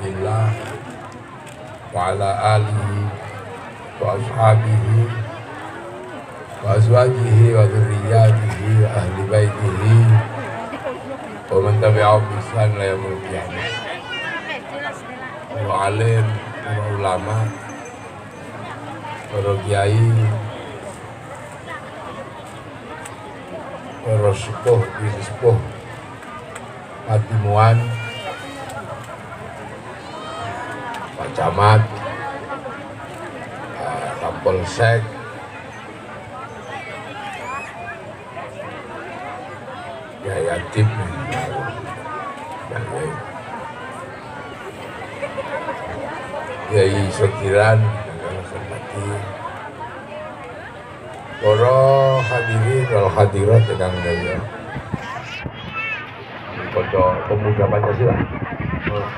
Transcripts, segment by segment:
Rasulillah wa ala alihi wa ashabihi wa azwajihi wa dzurriyyatihi wa ahli baitihi wa man tabi'ahum bi ihsan ila yaumil qiyamah. Para alim, para ulama, para kiai, para sepuh, sepuh, Patimuan, Pak Camat, Kapolsek, Yayatib, Yai Sokiran, para hadirin wal hadirat yang mulia. Pada pemuda Pancasila,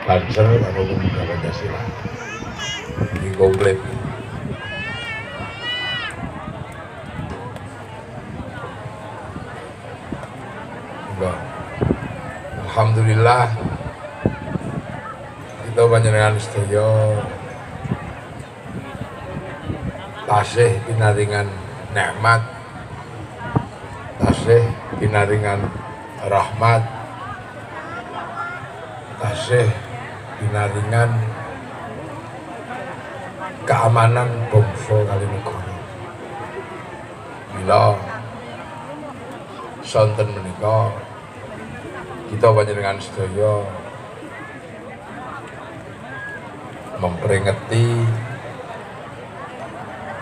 Banser atau pemuda Pancasila di komplit. Alhamdulillah kita panjenengan sedaya tasih pinaringan nikmat, tasih pinaringan rahmat, tasih pinaringan keamanan bangsa kali negara. Bila sonten menika kita panjenengan sedaya memperingati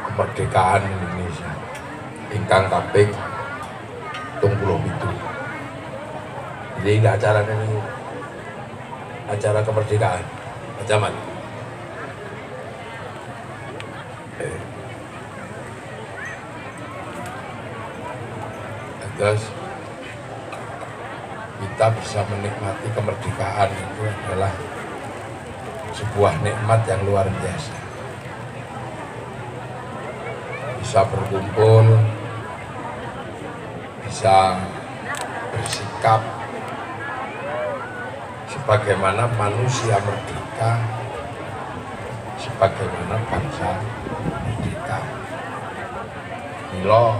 kemerdekaan Indonesia ingkang kaping 37. Jadi acara ini acara kemerdekaan zaman. Terus kita bisa menikmati kemerdekaan itu adalah sebuah nikmat yang luar biasa. Bisa berkumpul, bisa bersikap sebagaimana manusia merdeka, sebagaimana bangsa merdeka. Mila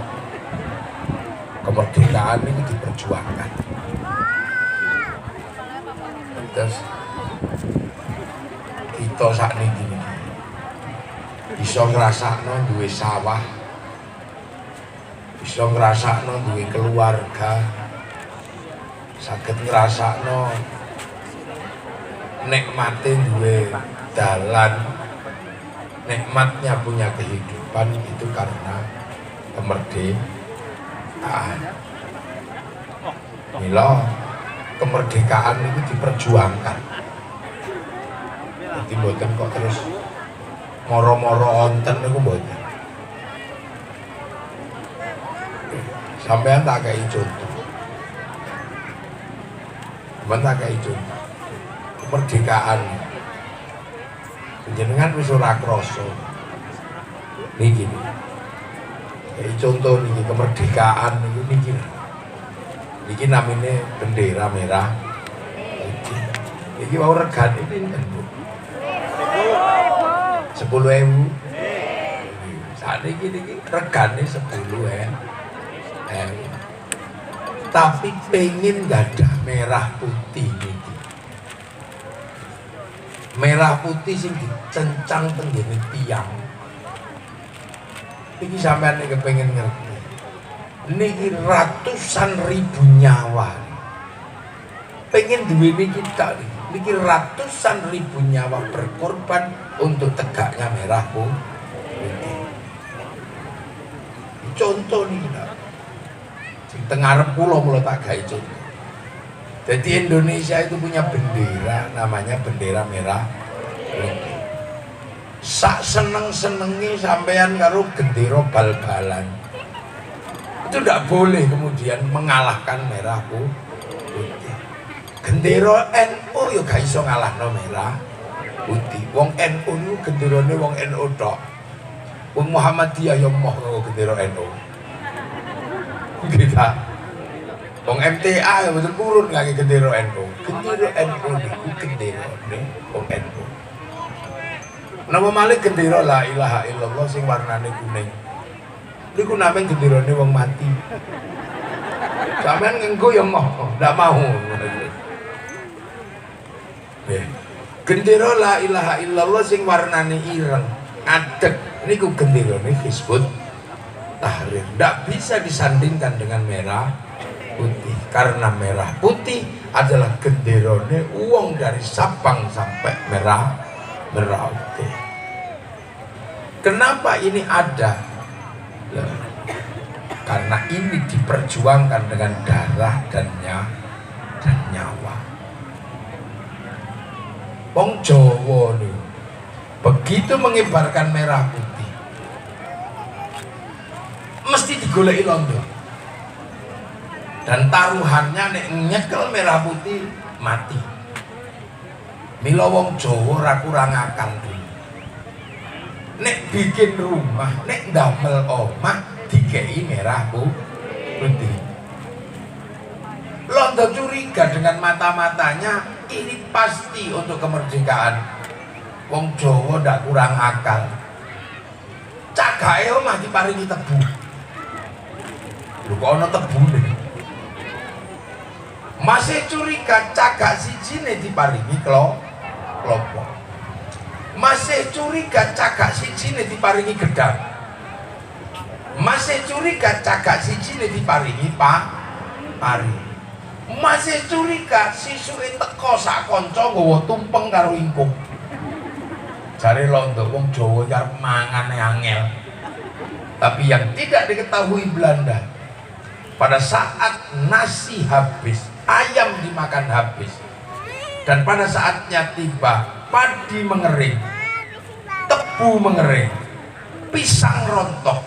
kemerdekaan ini diperjuangkan. Terus kita sakniki bisa ngrasakno duwe sawah, bisa ngrasakno duwe keluarga, saged ngrasakno nikmate duwe dalan, nikmatnya punya kehidupan itu karena kemerdekaan. Mila kemerdekaan itu diperjuangkan. Jadi mboten kok terus moro-moro onten niku mboten. Sampeyan tak kei contoh. Sampeyan tak kei contoh. Kemerdekaan. Jenengan wis ora krasa. Niki. Kei contoh niki kemerdekaan niku niki. Niki namine bendera merah. Iki mau regane pinten, Bu? 10.000. Sakniki niki regane 10.000. Tapi pengen gadah merah putih niki. Merah putih sing dicencang teng ngene tiang. Iki sampeyan nek kepengin ngerti. Niki ratusan ribu nyawa. Pengen duwe niki tak niki ratusan ribu nyawa berkorban untuk tegaknya merah putih. Contoh nih, sing teng arep kula mulo tak gawe contoh. Jadi Indonesia itu punya bendera namanya bendera merah putih. Sak seneng-senengi sampean karo gendera bal-balan. Itu tidak boleh kemudian mengalahkan merah putih. Gendera NU yo gak iso ngalahno merah putih. Wong NU niku genderane wong NU tok. Wong Muhammadiyah yo moh karo gendera NU. Kita Wong MTA ya betul purun ngangge gendera NU. Gendera NU niku gendera wong NU. Napa malih gendera la ilaha illallah sing warnane kuning. Niku namung genderane wong mati. Sampeyan ngenggo ya mau, ndak mau. Gendera la ilaha illallah sing warnane ireng, adeg niku genderane Hizbut Tahrir. Ndak bisa disandingkan dengan merah putih karena merah putih adalah genderane uang dari Sabang sampai Merauke. Kenapa ini ada? Karena ini diperjuangkan dengan darah dan nyawa. Wong Jawa nih begitu mengibarkan merah putih mesti digoleki londo. Dan taruhannya nek nyekel merah putih mati. Mila wong Jawa ora kurang akal dulu. Nek bikin rumah, nek ndamel omah dikei merah putih. Londo curiga dengan mata-matanya ini pasti untuk kemerdekaan. Wong Jawa ndak kurang akal. Cagake omah diparingi tebu. Lho kok ana tebune? Masih curiga cagak sijine diparingi klopo. Masih curiga cagak sijine diparingi gedang. Masih curiga cagak sijine diparingi pari. Masih curiga sisuke teko sak kanca nggawa tumpeng karo ingkung. Jare londo wong Jawa arep mangane angel. Tapi yang tidak diketahui Belanda, pada saat nasi habis, ayam dimakan habis, dan pada saatnya tiba padi mengering, tebu mengering, pisang rontok,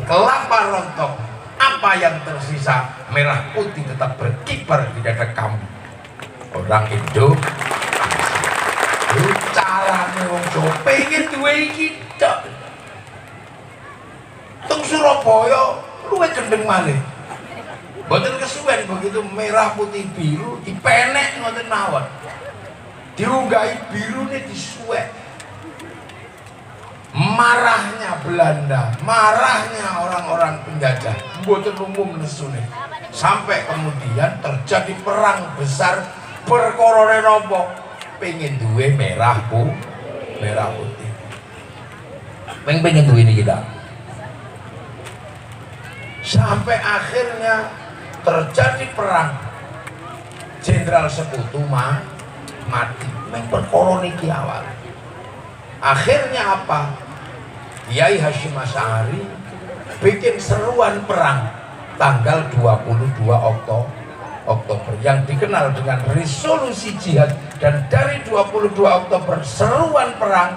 kelapa rontok, apa yang tersisa? Merah putih tetap berkibar di dada kamu orang Indo. Lu carane wong Jawa pengen duwe iki tok. Teng Surabaya luwe gendeng malih. Mboten kesuwen begitu merah putih biru dipenek ngoten mawon. Diunggahi birune disuwek. Marahnya Belanda, marahnya orang-orang penjajah, mboten umum nesune. Sampai kemudian terjadi perang besar perkara napa? Pengen duwe merah putih. Pengen duwe ini kita. Sampai akhirnya terjadi perang. Jenderal Sekutu mati. Perkara niki awal. Akhirnya apa? Kiai Hasyim Asy'ari bikin seruan perang tanggal 22 Oktober yang dikenal dengan resolusi jihad, dan dari 22 Oktober seruan perang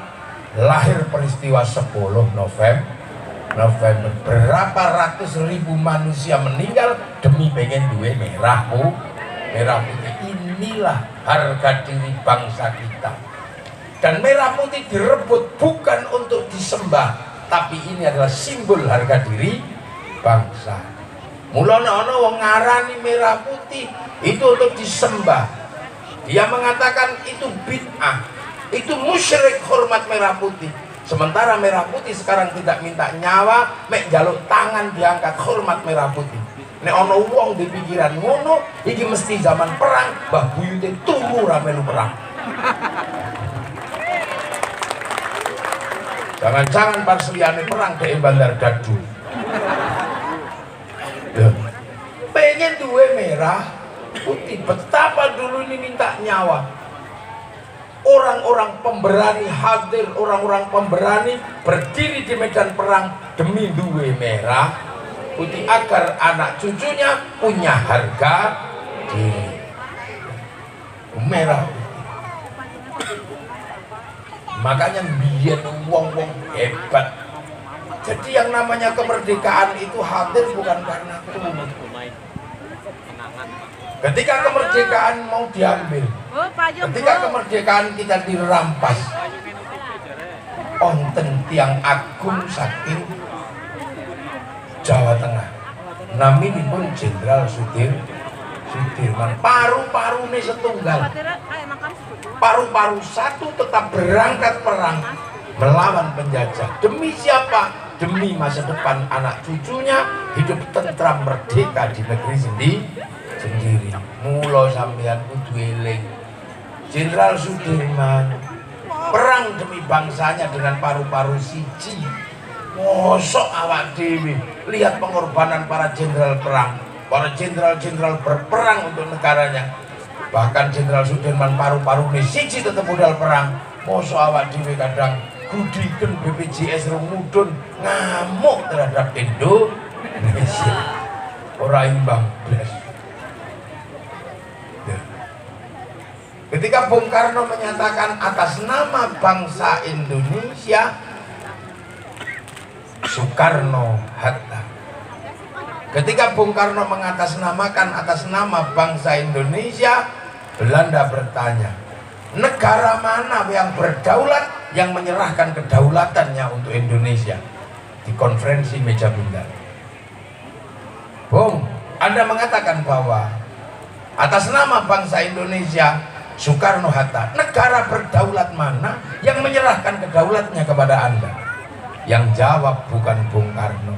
lahir peristiwa 10 November. Berapa ratus ribu manusia meninggal demi pengen duwe merah putih. Inilah harga diri bangsa kita. Dan merah putih direbut bukan untuk disembah, tapi ini adalah simbol harga diri bangsa. Mulane ana wong ngarani merah putih itu untuk disembah. Dia mengatakan itu bid'ah, itu musyrik hormat merah putih. Sementara merah putih sekarang tidak minta nyawa, mek jaluk tangan diangkat hormat merah putih. Nek ana wong di pikiran ngono, iki mesti zaman perang, Mbah Buyute turu ra melu perang. Jangan-jangan pas liyane perang ke Bandar Dadu. Pengen duwe merah putih. Betapa dulu ini minta nyawa. Orang-orang pemberani hadir, orang-orang pemberani berdiri di medan perang demi duwe merah putih agar anak cucunya punya harga diri. Merah putih. Makanya biar wong-wong hebat. Jadi yang namanya kemerdekaan itu hadir bukan karena turun. Ketika kemerdekaan mau diambil, ketika kemerdekaan kita dirampas, onten tiang agung saking Jawa Tengah, naminipun Jenderal Sudirman, paru-paru ini setunggal, paru-paru satu tetap berangkat perang melawan penjajah. Demi siapa? Demi masa depan anak cucunya hidup tentram merdeka di negeri sendiri. Mula sampeyan kudu eling Jenderal Sudirman perang demi bangsanya dengan paru-paru siji. Mosok awak dewi lihat pengorbanan para jenderal perang, para jenderal-jenderal berperang untuk negaranya. Bahkan Jenderal Sudirman paru-paru ini siji tetap modal perang. Mosok awak dewi kadang gudiken BPJS Rumudun ngamuk terhadap Indonesia. Ora imbang blas. Ketika Bung Karno menyatakan atas nama bangsa Indonesia, Soekarno-Hatta. Ketika Bung Karno mengatasnamakan atas nama bangsa Indonesia, Belanda bertanya, negara mana yang berdaulat yang menyerahkan kedaulatannya untuk Indonesia? Di konferensi meja bundar, Bung, Anda mengatakan bahwa atas nama bangsa Indonesia, Soekarno-Hatta, negara berdaulat mana yang menyerahkan kedaulatannya kepada Anda? Yang jawab bukan Bung Karno,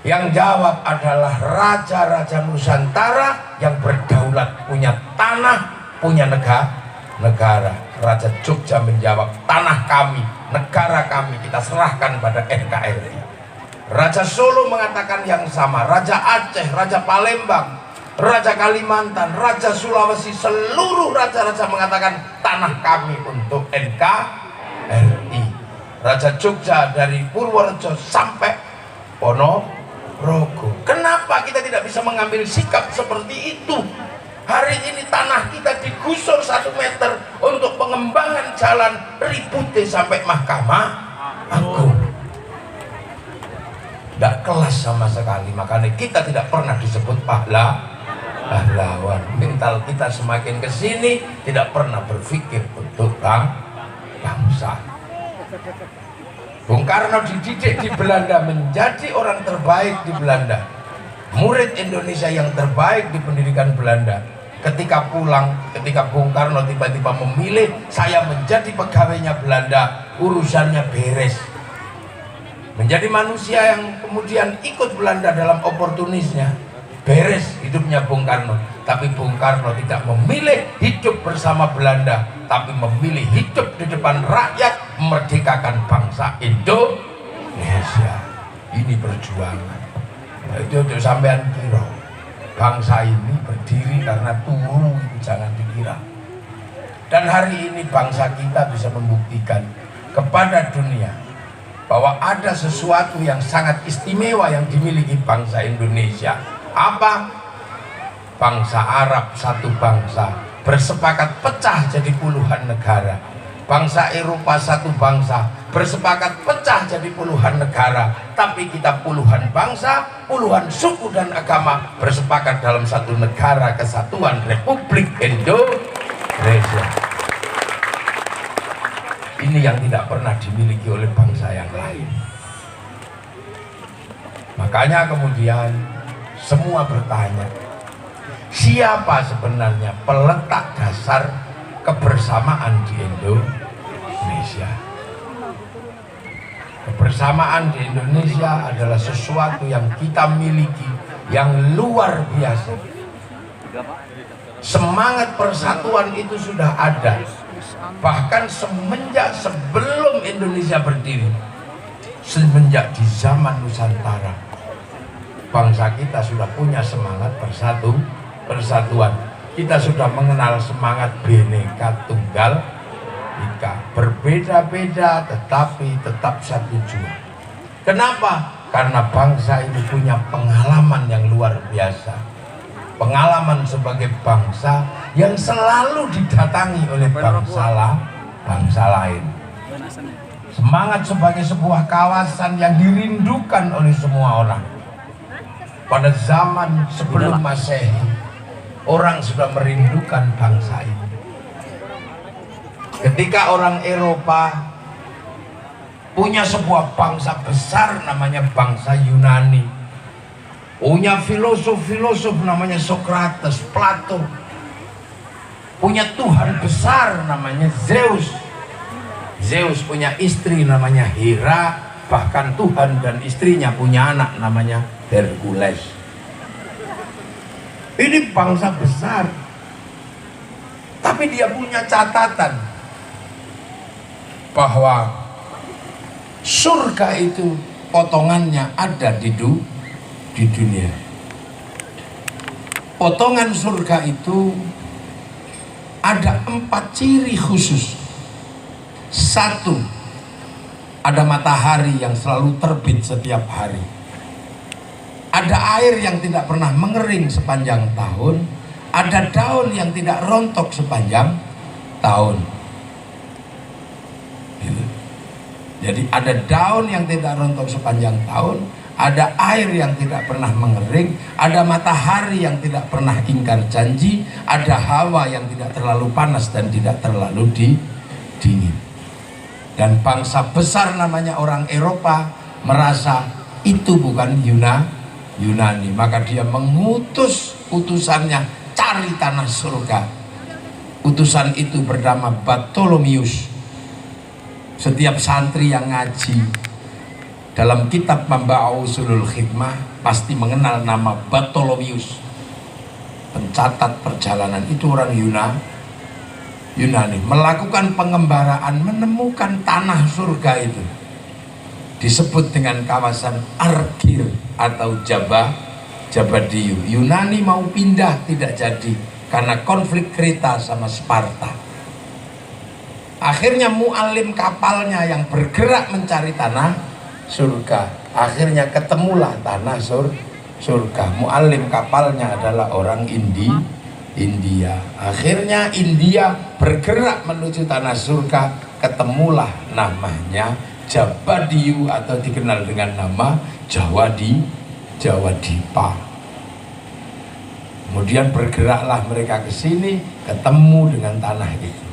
yang jawab adalah raja-raja Nusantara yang berdaulat, punya tanah, punya negara. Raja Jogja menjawab, tanah kami, negara kami kita serahkan pada NKRI. Raja Solo mengatakan yang sama, Raja Aceh, Raja Palembang, Raja Kalimantan, Raja Sulawesi, seluruh raja-raja mengatakan tanah kami untuk NKRI. Raja Jogja dari Purworejo sampai Ponorogo. Kenapa kita tidak bisa mengambil sikap seperti itu? Hari ini tanah kita digusur 1 meter untuk pengembangan jalan, ributnya sampai Mahkamah Agung. Tidak kelas sama sekali, makanya kita tidak pernah disebut pahlawan. Mental kita semakin kesini tidak pernah berpikir untuk bangsa. Bung Karno dididik di Belanda menjadi orang terbaik di Belanda, murid Indonesia yang terbaik di pendidikan Belanda. Ketika pulang, ketika Bung Karno tiba-tiba memilih saya menjadi pegawainya Belanda, urusannya beres. Menjadi manusia yang kemudian ikut Belanda dalam oportunisnya, beres hidupnya Bung Karno. Tapi Bung Karno tidak memilih hidup bersama Belanda, tapi memilih hidup di depan rakyat, memerdekakan bangsa Indonesia. Ini perjuangan. Nah, itu untuk sampean kira bangsa ini berdiri karena turu, itu jangan dikira. Dan hari ini bangsa kita bisa membuktikan kepada dunia bahwa ada sesuatu yang sangat istimewa yang dimiliki bangsa Indonesia. Apa? Bangsa Arab satu bangsa, bersepakat pecah jadi puluhan negara. Bangsa Eropa satu bangsa, bersepakat pecah jadi puluhan negara. Tapi kita puluhan bangsa, puluhan suku dan agama bersepakat dalam satu negara kesatuan Republik Indonesia. Ini yang tidak pernah dimiliki oleh bangsa yang lain. Makanya kemudian semua bertanya, siapa sebenarnya peletak dasar kebersamaan di Indonesia? Kebersamaan di Indonesia adalah sesuatu yang kita miliki yang luar biasa. Semangat persatuan itu sudah ada. Bahkan semenjak sebelum Indonesia berdiri, semenjak di zaman Nusantara, bangsa kita sudah punya semangat persatuan. Kita sudah mengenal semangat Bhinneka Tunggal Ika, berbeda-beda tetapi tetap satu jua. Kenapa? Karena bangsa ini punya pengalaman yang luar biasa. Pengalaman sebagai bangsa yang selalu didatangi oleh bangsa lain. Semangat sebagai sebuah kawasan yang dirindukan oleh semua orang. Pada zaman sebelum Masehi, orang sudah merindukan bangsa ini. Ketika orang Eropa punya sebuah bangsa besar namanya bangsa Yunani, punya filosof-filosof namanya Socrates, Plato, punya Tuhan besar namanya Zeus. Zeus punya istri namanya Hera, bahkan Tuhan dan istrinya punya anak namanya Hercules. Ini bangsa besar, tapi dia punya catatan bahwa surga itu potongannya ada di dunia. Potongan surga itu ada 4 ciri khusus. 1, ada matahari yang selalu terbit setiap hari. Ada air yang tidak pernah mengering sepanjang tahun. Ada daun yang tidak rontok sepanjang tahun. Gitu. Jadi ada daun yang tidak rontok sepanjang tahun, ada air yang tidak pernah mengering, ada matahari yang tidak pernah ingkar janji, ada hawa yang tidak terlalu panas dan tidak terlalu dingin. Dan bangsa besar namanya orang Eropa merasa itu bukan Yunani, maka dia mengutus utusannya cari tanah surga. Utusan itu bernama Bartolomeus. Setiap santri yang ngaji dalam kitab Mamba'u Usulul Hikmah pasti mengenal nama Bartolomeus, pencatat perjalanan. Itu orang Yunani melakukan pengembaraan, menemukan tanah surga itu disebut dengan kawasan Argir atau Jabadiyu. Yunani mau pindah tidak jadi karena konflik Kreta sama Sparta. Akhirnya muallim kapalnya yang bergerak mencari tanah surga, akhirnya ketemulah tanah surga. Muallim kapalnya adalah orang India. Akhirnya India bergerak menuju tanah surga, ketemulah namanya Jabadiyu atau dikenal dengan nama Jawa Dipa. Kemudian bergeraklah mereka ke sini, ketemu dengan tanah itu.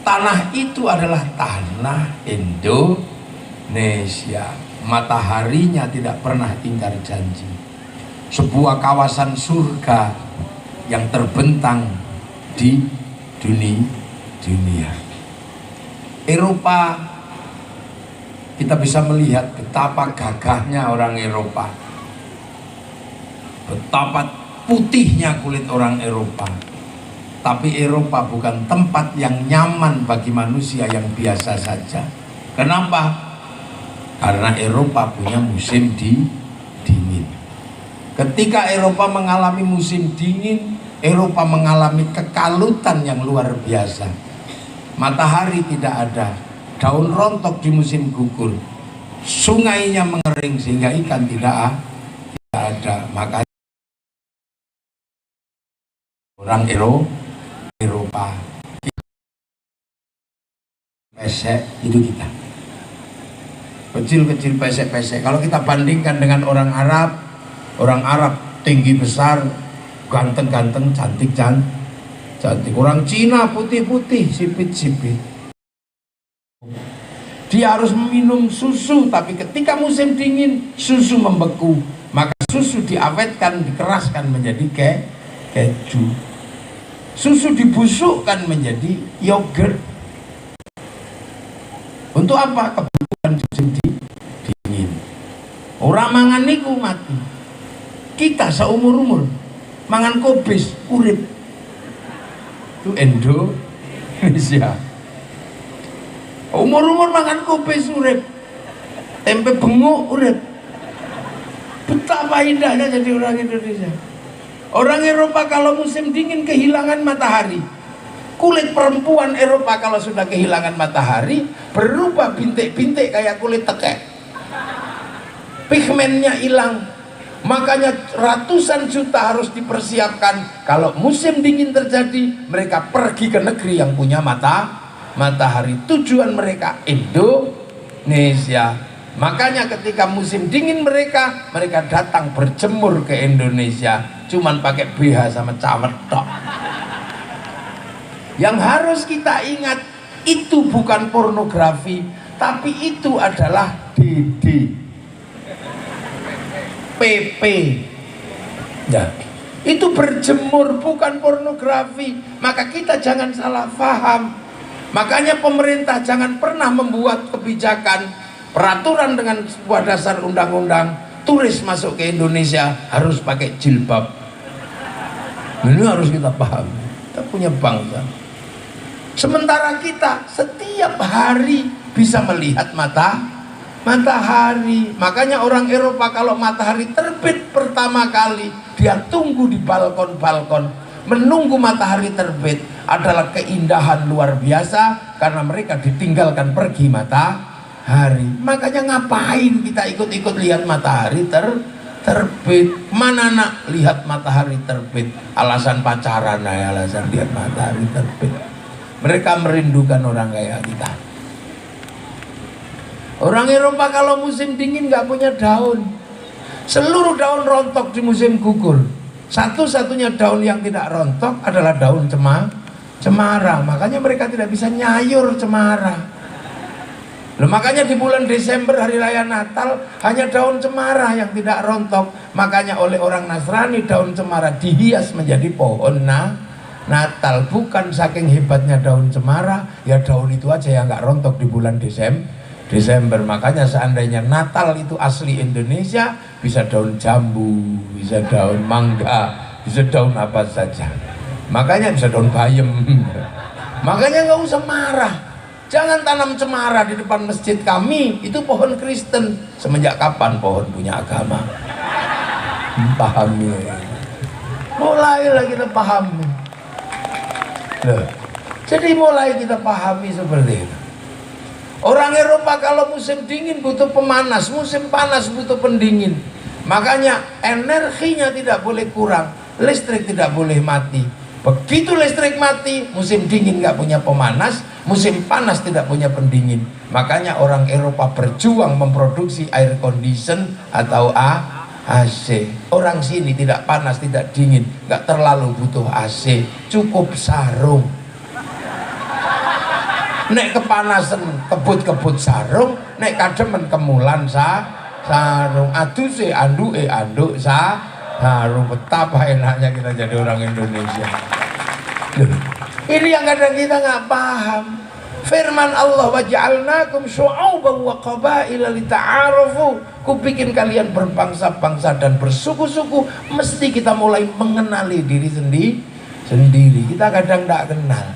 Tanah itu adalah tanah Indonesia. Mataharinya tidak pernah ingkar janji. Sebuah kawasan surga yang terbentang di dunia. Eropa, kita bisa melihat betapa gagahnya orang Eropa, betapa putihnya kulit orang Eropa. Tapi Eropa bukan tempat yang nyaman bagi manusia yang biasa saja. Kenapa? Karena Eropa punya musim dingin. Ketika Eropa mengalami musim dingin, Eropa mengalami kekalutan yang luar biasa. Matahari tidak ada, daun rontok di musim gugur, sungainya mengering sehingga ikan tidak ada. Maka orang Eropa pesek itu kita kecil-kecil pesek-pesek. Kalau kita bandingkan dengan orang Arab tinggi besar, ganteng-ganteng, cantik. Orang Cina putih-putih, sipit-sipit. Dia harus minum susu, tapi ketika musim dingin susu membeku, maka susu diawetkan, dikeraskan menjadi keju. Susu dibusukkan menjadi yogurt. Untuk apa? Kebutuhan musim dingin. Orang mangan niku mati. Kita seumur-umur mangan kobis urip. Itu Indonesia. Umur-umur mangan kobis urip. Tempe benguk urip. Betapa indahnya jadi orang Indonesia. Orang Eropa kalau musim dingin kehilangan matahari. Kulit perempuan Eropa kalau sudah kehilangan matahari berubah bintik-bintik kayak kulit tekek. Pigmennya hilang. Makanya ratusan juta harus dipersiapkan. Kalau musim dingin terjadi, mereka pergi ke negeri yang punya matahari. Tujuan mereka Indonesia. Makanya ketika musim dingin mereka datang berjemur ke Indonesia, cuman pakai BH sama cawet tok. Yang harus kita ingat, itu bukan pornografi, tapi itu adalah DD. PP. Ya, itu berjemur, bukan pornografi. Maka kita jangan salah paham. Makanya pemerintah jangan pernah membuat kebijakan peraturan dengan sebuah dasar undang-undang turis masuk ke Indonesia harus pakai jilbab. Ini harus kita paham. Kita punya bangsa. Sementara kita setiap hari bisa melihat matahari. Makanya orang Eropa kalau matahari terbit pertama kali, dia tunggu di balkon-balkon menunggu matahari terbit. Adalah keindahan luar biasa karena mereka ditinggalkan pergi matahari. Makanya ngapain kita ikut-ikut lihat matahari terbit? Mana nak lihat matahari terbit? Alasan pacaran, alasan lihat matahari terbit. Mereka merindukan orang kayak kita. Orang Eropa kalau musim dingin nggak punya daun. Seluruh daun rontok di musim gugur. Satu-satunya daun yang tidak rontok adalah daun cemara. Makanya mereka tidak bisa nyayur cemara. Loh, makanya di bulan Desember hari raya Natal hanya daun cemara yang tidak rontok. Makanya oleh orang Nasrani daun cemara dihias menjadi pohon Natal. Bukan saking hebatnya daun cemara, ya daun itu aja yang nggak rontok di bulan Desember. Makanya seandainya Natal itu asli Indonesia, bisa daun jambu, bisa daun mangga, bisa daun apa saja. Makanya bisa daun bayam. Makanya nggak usah marah. Jangan tanam cemara di depan masjid kami. Itu pohon Kristen. Semenjak kapan pohon punya agama? Pahami. Mulailah kita pahami. Loh. Jadi mulai kita pahami seperti itu. Orang Eropa kalau musim dingin butuh pemanas, musim panas butuh pendingin. Makanya energinya tidak boleh kurang, listrik tidak boleh mati. Begitu listrik mati, musim dingin nggak punya pemanas, musim panas tidak punya pendingin. Makanya orang Eropa berjuang memproduksi air condition atau AC. Orang sini tidak panas, tidak dingin, nggak terlalu butuh AC, cukup sarung. Nek kepanasan kebut-kebut sarung, nek kademen kemulan sarung. Aduse anduk sarung. Betapa enaknya kita jadi orang Indonesia. Loh, ini yang kadang kita nggak paham. Firman Allah, waja'alnakum syu'uban wa qabaila lita'arafu. Ku bikin kalian berbangsa-bangsa dan bersuku-suku. Mesti kita mulai mengenali diri sendiri. Kita kadang tidak kenal.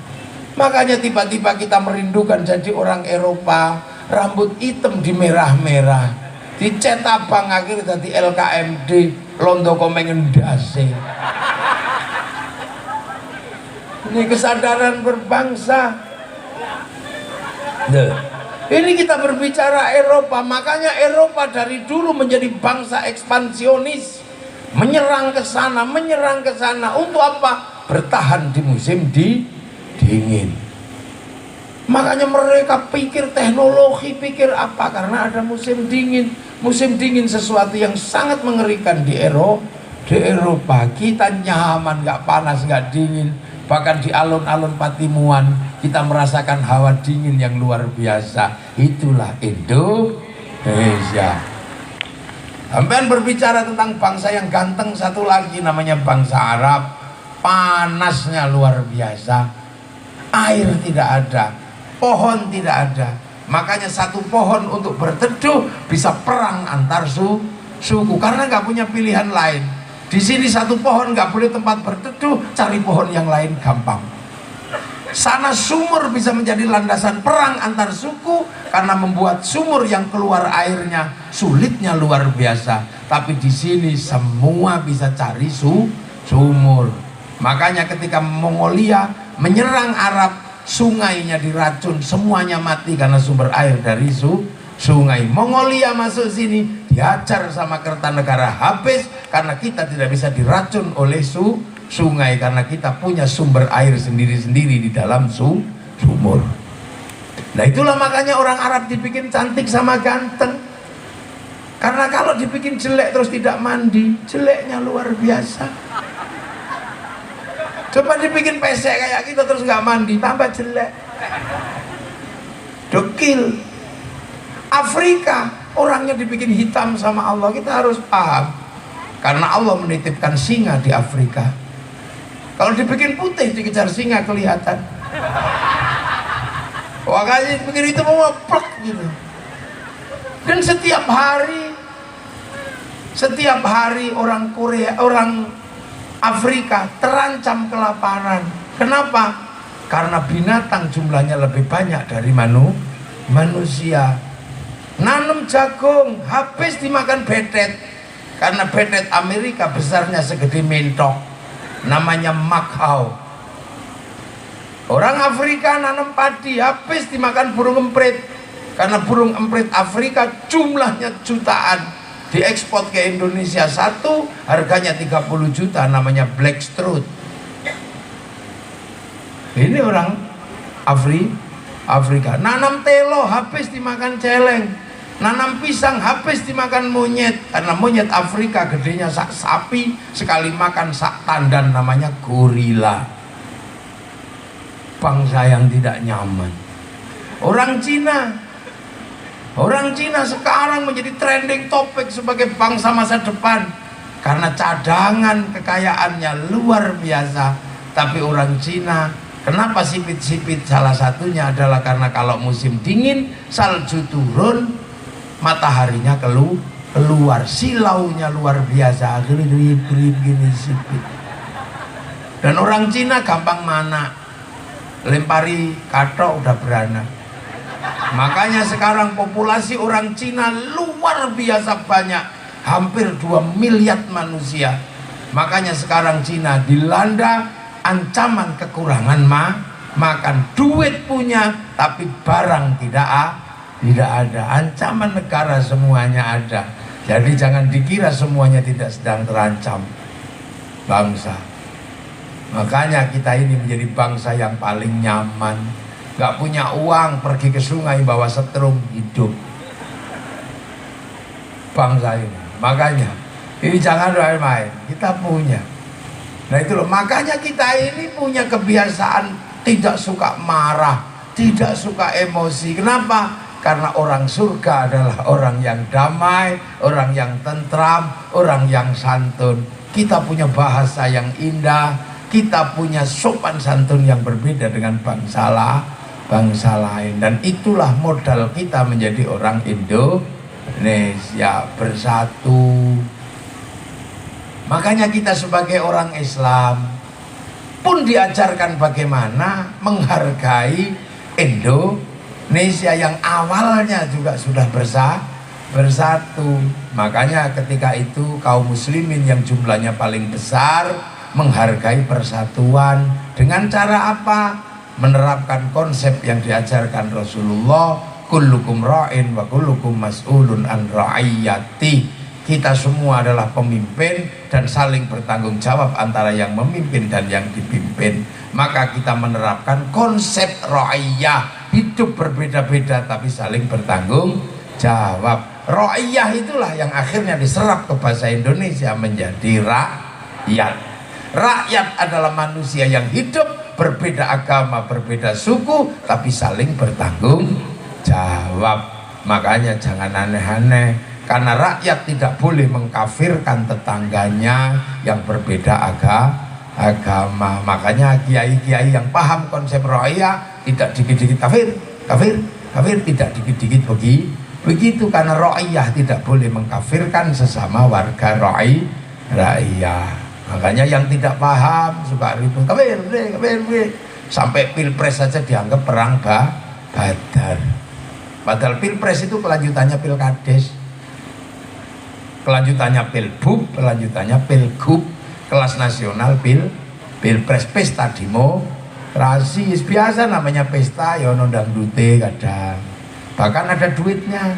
Makanya tiba-tiba kita merindukan jadi orang Eropa. Rambut hitam di merah-merah, dicet abang akhirnya jadi LKMD, londo komengen dasi. Ini kesadaran berbangsa. Nah, ini kita berbicara Eropa. Makanya Eropa dari dulu menjadi bangsa ekspansionis, menyerang ke sana. Untuk apa? Bertahan di musim dingin. Makanya mereka pikir teknologi, pikir apa? Karena ada musim dingin. Musim dingin sesuatu yang sangat mengerikan di Eropa. Kita nyaman, nggak panas, nggak dingin. Bahkan di alun-alun Patimuan kita merasakan hawa dingin yang luar biasa. Itulah Indonesia. Sampean berbicara tentang bangsa yang ganteng satu lagi namanya bangsa Arab. Panasnya luar biasa. Air tidak ada, pohon tidak ada. Makanya satu pohon untuk berteduh bisa perang antar suku karena nggak punya pilihan lain. Di sini satu pohon nggak boleh tempat berteduh, cari pohon yang lain gampang. Sana sumur bisa menjadi landasan perang antar suku karena membuat sumur yang keluar airnya sulitnya luar biasa. Tapi di sini semua bisa cari sumur. Makanya ketika Mongolia menyerang Arab, sungainya diracun, semuanya mati karena sumber air dari sungai. Mongolia masuk sini, dihajar sama Kertanegara habis karena kita tidak bisa diracun oleh sungai karena kita punya sumber air sendiri-sendiri di dalam sumur. Nah itulah makanya orang Arab dibikin cantik sama ganteng. Karena kalau dibikin jelek terus tidak mandi, jeleknya luar biasa. Coba dibikin pesek kayak kita terus nggak mandi, tambah jelek. Dekil. Afrika orangnya dibikin hitam sama Allah, kita harus paham. Karena Allah menitipkan singa di Afrika. Kalau dibikin putih dikejar singa kelihatan. Wah, kali bikin itu mau plek gitu. Dan setiap hari orang Korea, orang Afrika terancam kelaparan. Kenapa? Karena binatang jumlahnya lebih banyak dari manusia. Nanam jagung habis dimakan betet. Karena betet Amerika besarnya segede mentok, namanya makau. Orang Afrika nanam padi habis dimakan burung emprit. Karena burung emprit Afrika jumlahnya jutaan, diekspor ke Indonesia satu harganya 30 juta, namanya blackstrut. Ini orang Afrika. Nanam telo habis dimakan celeng, nanam pisang habis dimakan monyet. Karena monyet Afrika gedenya sak sapi, sekali makan sak tandan, namanya gorila. Bangsa yang tidak nyaman. Orang Cina sekarang menjadi trending topik sebagai bangsa masa depan karena cadangan kekayaannya luar biasa. Tapi orang Cina kenapa sipit-sipit? Salah satunya adalah karena kalau musim dingin salju turun, mataharinya keluar, silaunya luar biasa, gerip-gerip gini sipit. Dan orang Cina gampang mana, lempari katok udah beranak. Makanya sekarang populasi orang Cina luar biasa banyak, hampir 2 miliar manusia. Makanya sekarang Cina dilanda ancaman kekurangan makan. Duit punya tapi barang tidak ada. Ancaman negara semuanya ada. Jadi jangan dikira semuanya tidak sedang terancam bangsa. Makanya kita ini menjadi bangsa yang paling nyaman. Gak punya uang pergi ke sungai bawa setrum, hidup bangsa ini. Makanya ini jangan main-main, kita punya. Nah itu loh, makanya kita ini punya kebiasaan tidak suka marah, tidak suka emosi. Kenapa? Karena orang surga adalah orang yang damai, orang yang tentram, orang yang santun. Kita punya bahasa yang indah, kita punya sopan santun yang berbeda dengan bangsa lain. Dan itulah modal kita menjadi orang Indonesia, bersatu. Makanya kita sebagai orang Islam pun diajarkan bagaimana menghargai Indonesia yang awalnya juga sudah bersatu. Makanya ketika itu kaum muslimin yang jumlahnya paling besar menghargai persatuan. Dengan cara apa? Menerapkan konsep yang diajarkan Rasulullah, kullukum ra'in wa kullukum mas'ulun an ra'iyati. Kita semua adalah pemimpin dan saling bertanggung jawab antara yang memimpin dan yang dipimpin. Maka kita menerapkan konsep ra'iyah, hidup berbeda-beda tapi saling bertanggung jawab. Ra'iyah itulah yang akhirnya diserap ke bahasa Indonesia menjadi rakyat. Rakyat adalah manusia yang hidup berbeda agama, berbeda suku, tapi saling bertanggung jawab. Makanya jangan aneh-aneh, karena rakyat tidak boleh mengkafirkan tetangganya yang berbeda agama. Makanya kiai-kiai yang paham konsep ra'iyah tidak dikit-dikit kafir, tidak dikit-dikit begitu, karena ra'iyah tidak boleh mengkafirkan sesama warga ra'iyah. Makanya yang tidak paham suka ribut, kafir. Sampai pilpres saja dianggap perang Badar. Padahal pilpres itu kelanjutannya pilkades, kelanjutannya pilbub, kelanjutannya pilgub, kelas nasional pilpres, pesta demokrasi. Biasa namanya pesta, ya ono dangdute kadang, bahkan ada duitnya.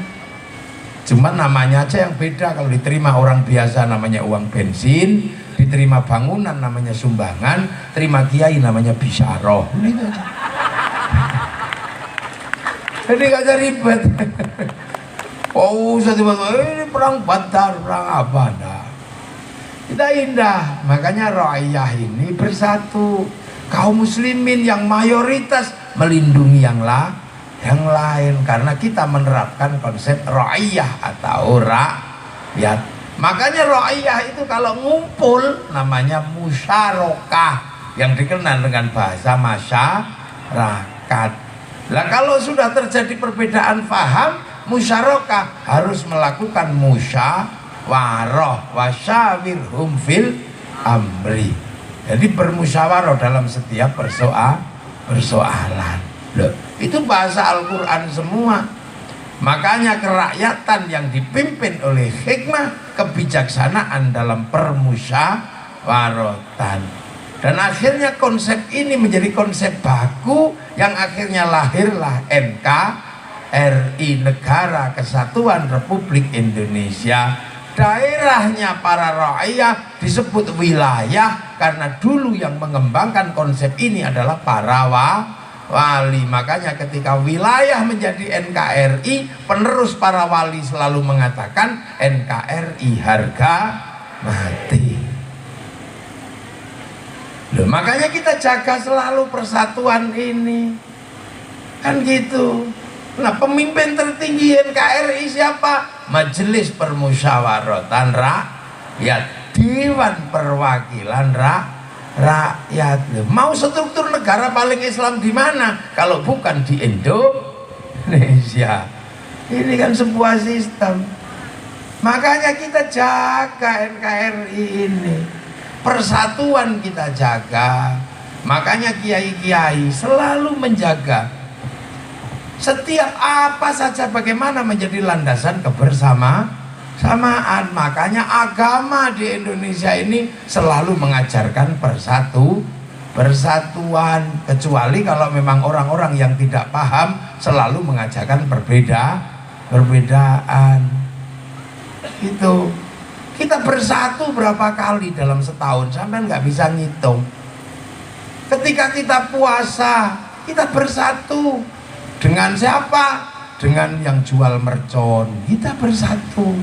Cuman namanya aja yang beda. Kalau diterima orang biasa namanya uang bensin, diterima bangunan namanya sumbangan, terima kiai namanya bisyarah. Jadi gak ada ribet. Oh, ini perang Badar, perang apa? Nah, kita indah. Makanya ra'iyah ini bersatu. Kaum muslimin yang mayoritas melindungi yang lain, karena kita menerapkan konsep ra'iyah atau rakyat. Makanya ra'iyah itu kalau ngumpul namanya musyarakah, yang dikenal dengan bahasa masyarakat. Lah kalau sudah terjadi perbedaan paham, musyarakah harus melakukan musyawarah, wasyawirhum fil amri. Jadi bermusyawarah dalam setiap persoalan. Loh, itu bahasa Al-Qur'an semua. Makanya kerakyatan yang dipimpin oleh hikmah, kebijaksanaan dalam permusyawaratan. Dan akhirnya konsep ini menjadi konsep baku yang akhirnya lahirlah NKRI, Negara Kesatuan Republik Indonesia. Daerahnya para rakyat disebut wilayah karena dulu yang mengembangkan konsep ini adalah para wali. Makanya ketika wilayah menjadi NKRI, penerus para wali selalu mengatakan NKRI harga mati. Loh, makanya kita jaga selalu persatuan ini, kan gitu. Nah, pemimpin tertinggi NKRI siapa? Majelis Permusyawaratan Rakyat, Dewan Perwakilan Rakyat. Loh, mau struktur negara paling Islam di mana kalau bukan di Indonesia? Ini kan sebuah sistem. Makanya kita jaga NKRI ini. Persatuan kita jaga. Makanya kiai-kiai selalu menjaga setiap apa saja bagaimana menjadi landasan kebersamaan. Makanya agama di Indonesia ini selalu mengajarkan persatuan, kecuali kalau memang orang-orang yang tidak paham selalu mengajarkan perbedaan. Itu kita bersatu berapa kali dalam setahun, sampai nggak bisa ngitung. Ketika kita puasa, kita bersatu dengan siapa? Dengan yang jual mercon, kita bersatu.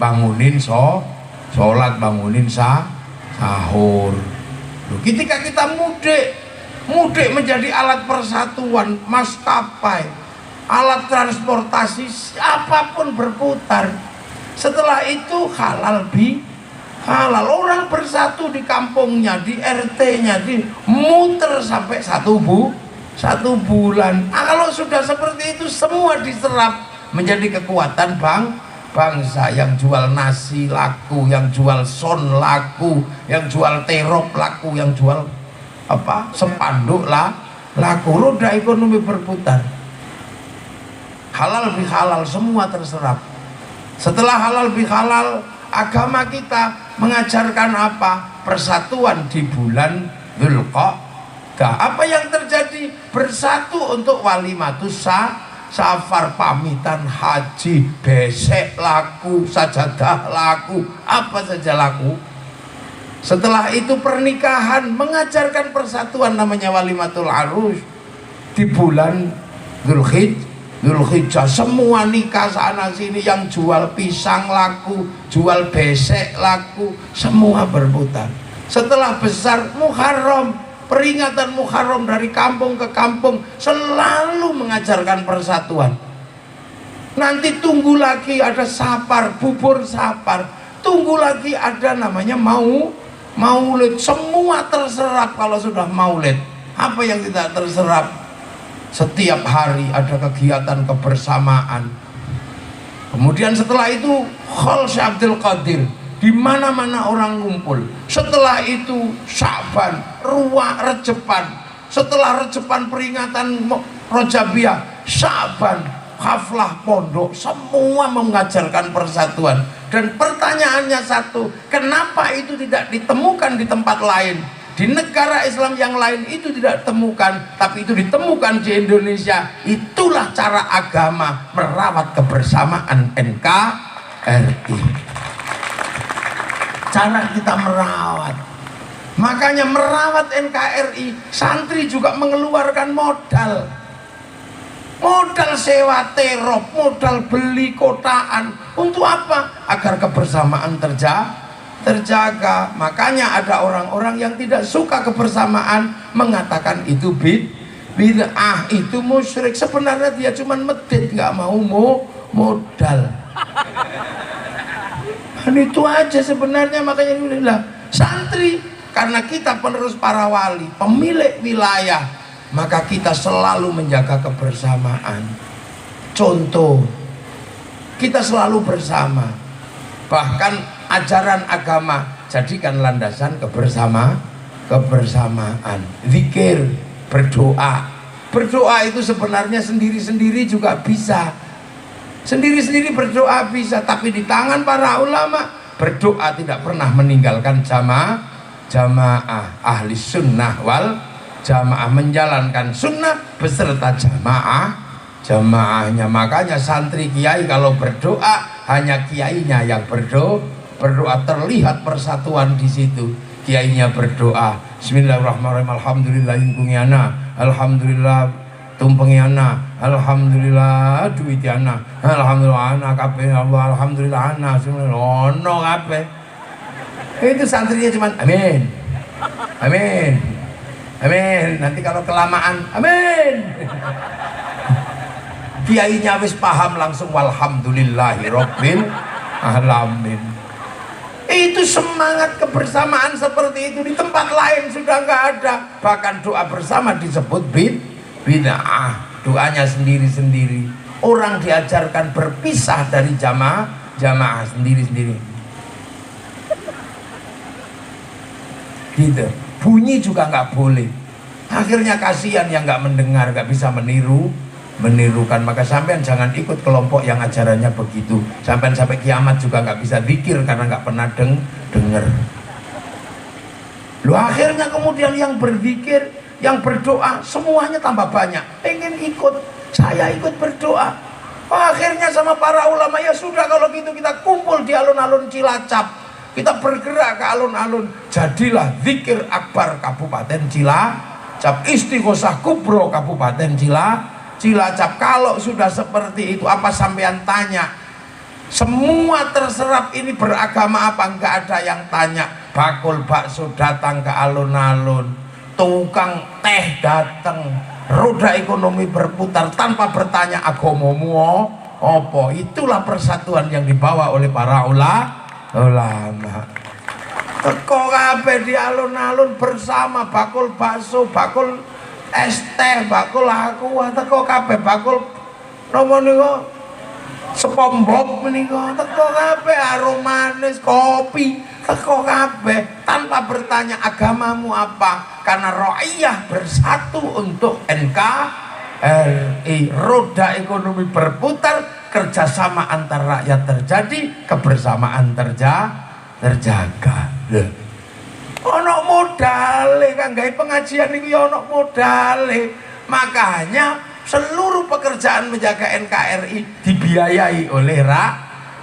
Bangunin sholat, bangunin sahur. Ketika kita mudik menjadi alat persatuan, maskapai, alat transportasi, apapun berputar. Setelah itu halal orang bersatu di kampungnya, di RT-nya, di muter sampai satu bulan. Kalau sudah seperti itu semua diserap menjadi kekuatan bangsa. Yang jual nasi laku, yang jual son laku, yang jual terop laku, yang jual spanduk laku. Roda ekonomi berputar. Halal bihalal semua terserap. Setelah halal bihalal, agama kita mengajarkan apa? Persatuan di bulan Dzulqa'dah. Apa yang terjadi? Bersatu untuk walimatus safar, pamitan haji, besek laku, sajadah laku, apa saja laku. Setelah itu pernikahan, mengajarkan persatuan, namanya walimatul arus. Di bulan Dzulhijjah semua nikah sana sini, yang jual pisang laku, jual besek laku, semua berputar. Setelah besar Muharram, peringatan Muharram dari kampung ke kampung selalu mengajarkan persatuan. Nanti tunggu lagi ada Safar, bubur Safar, tunggu lagi ada namanya Maulid, semua terserap. Kalau sudah Maulid, apa yang tidak terserap? Setiap hari ada kegiatan kebersamaan. Kemudian setelah itu Khol Syekh Abdul Qadir, di mana-mana orang ngumpul. Setelah itu Sya'ban, Rejepan. Setelah Rejepan peringatan Rojabiyah, Sya'ban, haflah pondok, semua mengajarkan persatuan. Dan pertanyaannya satu, kenapa itu tidak ditemukan di tempat lain? Di negara Islam yang lain itu tidak ditemukan, tapi itu ditemukan di Indonesia. Itulah cara agama merawat kebersamaan NKRI. Cara kita merawat. Makanya merawat NKRI, santri juga mengeluarkan modal. Modal sewa terop, modal beli kotaan. Untuk apa? Agar kebersamaan terjaga. Makanya ada orang-orang yang tidak suka kebersamaan, mengatakan itu bid'ah, itu musyrik. Sebenarnya dia cuma medit, nggak mau modal. Dan itu aja sebenarnya. Makanya inilah santri, karena kita penerus para wali, pemilik wilayah, maka kita selalu menjaga kebersamaan. Contoh, kita selalu bersama. Bahkan ajaran agama jadikan landasan kebersamaan. Zikir, berdoa. Berdoa itu sebenarnya sendiri-sendiri juga bisa. Sendiri-sendiri berdoa bisa, tapi di tangan para ulama berdoa tidak pernah meninggalkan jamaah ahli sunnah wal jamaah, menjalankan sunnah beserta jamaahnya. Makanya santri kiai kalau berdoa hanya kiainya yang berdoa, terlihat persatuan di situ. Kiainya berdoa, Bismillahirrahmanirrahim, alhamdulillahilladzi, alhamdulillah tumpengiana, alhamdulillah duitiana, alhamdulillah ana kabeh Allah, alhamdulillah ana ono kabeh. Itu santrinya cuman amin. Amin. Amin. Nanti kalau kelamaan amin. Kiainya wis paham langsung walhamdulillahirabbil alamin. Itu semangat kebersamaan seperti itu di tempat lain sudah nggak ada. Bahkan doa bersama disebut bid'ah, doanya sendiri-sendiri. Orang diajarkan berpisah dari jamaah sendiri-sendiri. Gitu. Bunyi juga nggak boleh. Akhirnya kasihan yang nggak mendengar, nggak bisa menirukan. Maka sampean jangan ikut kelompok yang ajarannya begitu. Sampai kiamat juga nggak bisa zikir karena nggak pernah dengar. Lu akhirnya kemudian yang berzikir, yang berdoa, semuanya tambah banyak. Pengen ikut, saya ikut berdoa. Akhirnya sama para ulama, ya sudah kalau gitu kita kumpul di alun-alun Cilacap. Kita bergerak ke alun-alun. Jadilah zikir akbar Kabupaten Cilacap, Istighosah Kubro Kabupaten Cilacap. Kalau sudah seperti itu, apa sampean tanya? Semua terserap ini beragama apa? Enggak ada yang tanya. Bakul bakso datang ke alun-alun, tukang teh datang, roda ekonomi berputar tanpa bertanya agamamu apa. Itulah persatuan yang dibawa oleh para ulama. Teko kabeh di alun-alun bersama, bakul bakso, bakul es teh, bakul aqua, teko kabeh, bakul nopo niku sepombok menika, teko kabeh, arum manis, kopi, teko kabeh tanpa bertanya agamamu apa. Karena ro'iyah bersatu untuk NKRI, roda ekonomi berputar, kerjasama antar rakyat terjadi, kebersamaan terjaga. Ono modale kan gawe pengajian niku ya ono modale. Makanya seluruh pekerjaan menjaga NKRI dibiayai oleh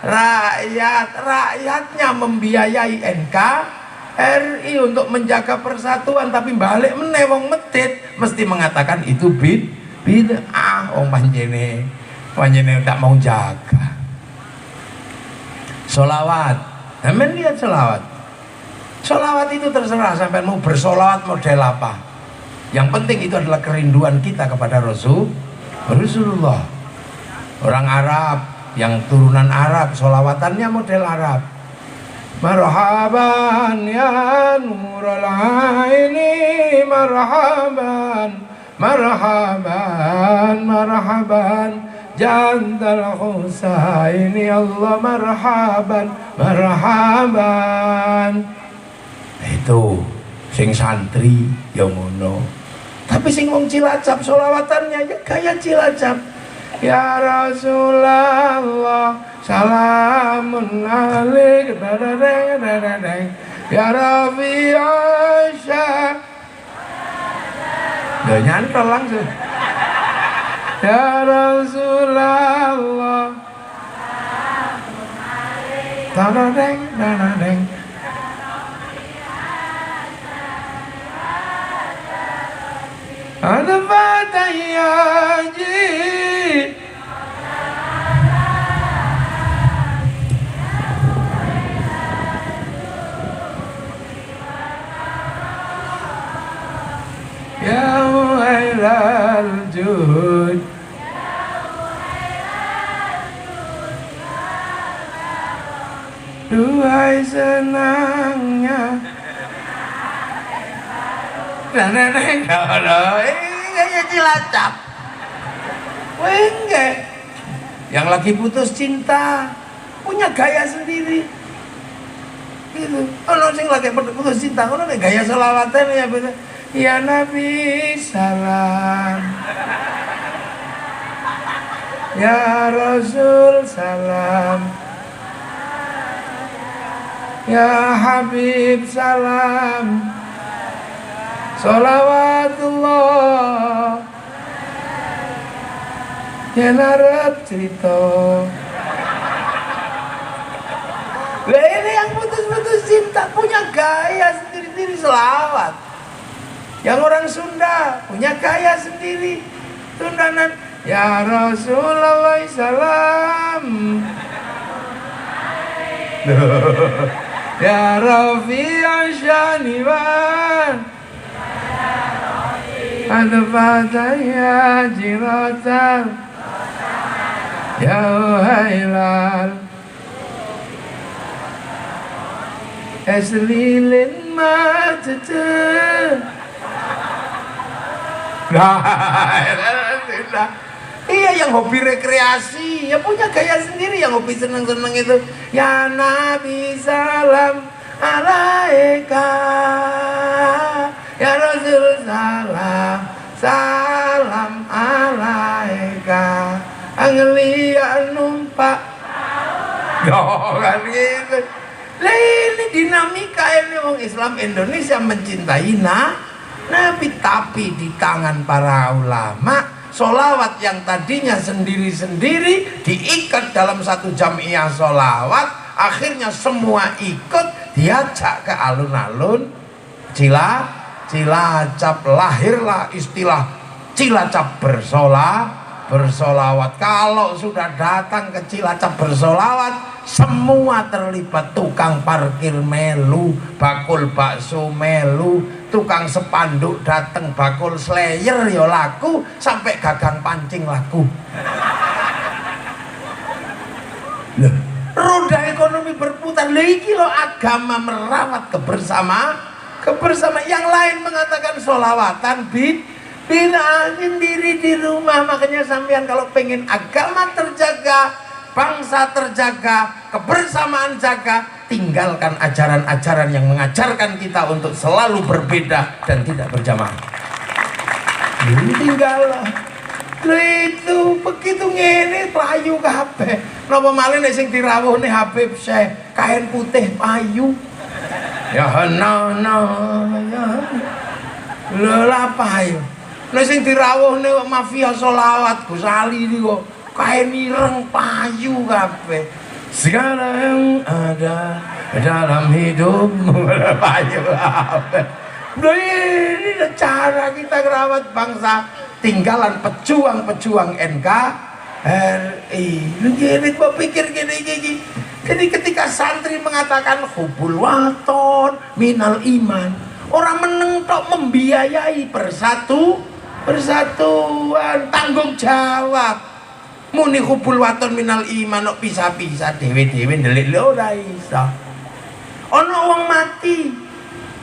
rakyatnya membiayai NKRI untuk menjaga persatuan. Tapi balik meneh wong medit mesti mengatakan itu bid'ah. Wong panjene tak mau jaga. Sholawat, amin. Lihat sholawat. Sholawat itu terserah sampai mau bersolawat model apa. Yang penting itu adalah kerinduan kita kepada Rasulullah. Orang Arab yang turunan Arab, sholawatannya model Arab. Marhaban ya nurul aini, marhaban, marhaban, marhaban, jantal Husaini, Allah marhaban, marhaban. Itu sing santri ya ngono. Tapi sing wong Cilacap sholawatannya ya gaya Cilacap. Ya Rasulullah salamun alaik, ya Rabi Aisyah. Udah nyantol langsung. Ya Rasulullah tanadeng, tanadeng. Ada batayaji. Ya Muhailal Jud, duhai senangnya. Kayaknya Cilacap. Wengge. Yang lagi putus cinta punya gaya sendiri. Gitu. Ono sing lagi putus cinta, ono gaya selawatan ya bener. Ya Nabi salam. Ya Rasul salam. Ya Habib salam. Sholawatullah. Ya narap cerita. Lah ini yang putus-putus cinta punya gaya sendiri-sendiri selawat. Yang orang Sunda punya gaya sendiri. Sundanan ya Rasulullah salam. Ya Rafi'an Syaniwan Adfataya Jiratan Ya Uhailal Eslilin Matata. Iya, yang hobi rekreasi ya punya gaya sendiri. Yang hobi seneng-seneng itu ya Nabi salam alaika, ya Rasul salam salam alaika, angelian numpak kan gitu. Lah ini dinamika ini orang Islam Indonesia mencintai Nabi, tapi di tangan para ulama sholawat yang tadinya sendiri-sendiri diikat dalam satu jamiah sholawat, akhirnya semua ikut diajak ke alun-alun Cilacap. Lahirlah istilah Cilacap bersolawat. Kalau sudah datang ke Cilacap bersolawat, semua terlibat. Tukang parkir melu, bakul bakso melu, tukang sepanduk dateng, bakul slayer ya laku, sampai gagang pancing laku. Loh, roda ekonomi berputar. Lagi lo agama merawat kebersamaan. Yang lain mengatakan sholawatan bila sendiri di rumah. Makanya sampean kalau pengen agama terjaga, bangsa terjaga, kebersamaan jaga, tinggalkan ajaran-ajaran yang mengajarkan kita untuk selalu berbeda dan tidak berjamaah. Tinggallah. Itu begitu ngene payu kabeh. Napa malih nek sing dirawuhne Habib Syekh kain putih payu. Ya no ya. Lha payu. Nek sing dirawuhne mafia sholawat Gus Ali niku kain ireng payu kabeh. Segala yang ada dalam hidupmu payu kabeh. Ini cara kita merawat bangsa. Tinggalan pejuang-pejuang NKRI. Gini gua pikir gini. Jadi ketika santri mengatakan hubul waton minal iman, orang menentok membiayai persatuan, tanggung jawab. Muni hubul waton minal iman kok bisa-bisa dewe-dewe ndelik lho ora iso. Ana wong mati,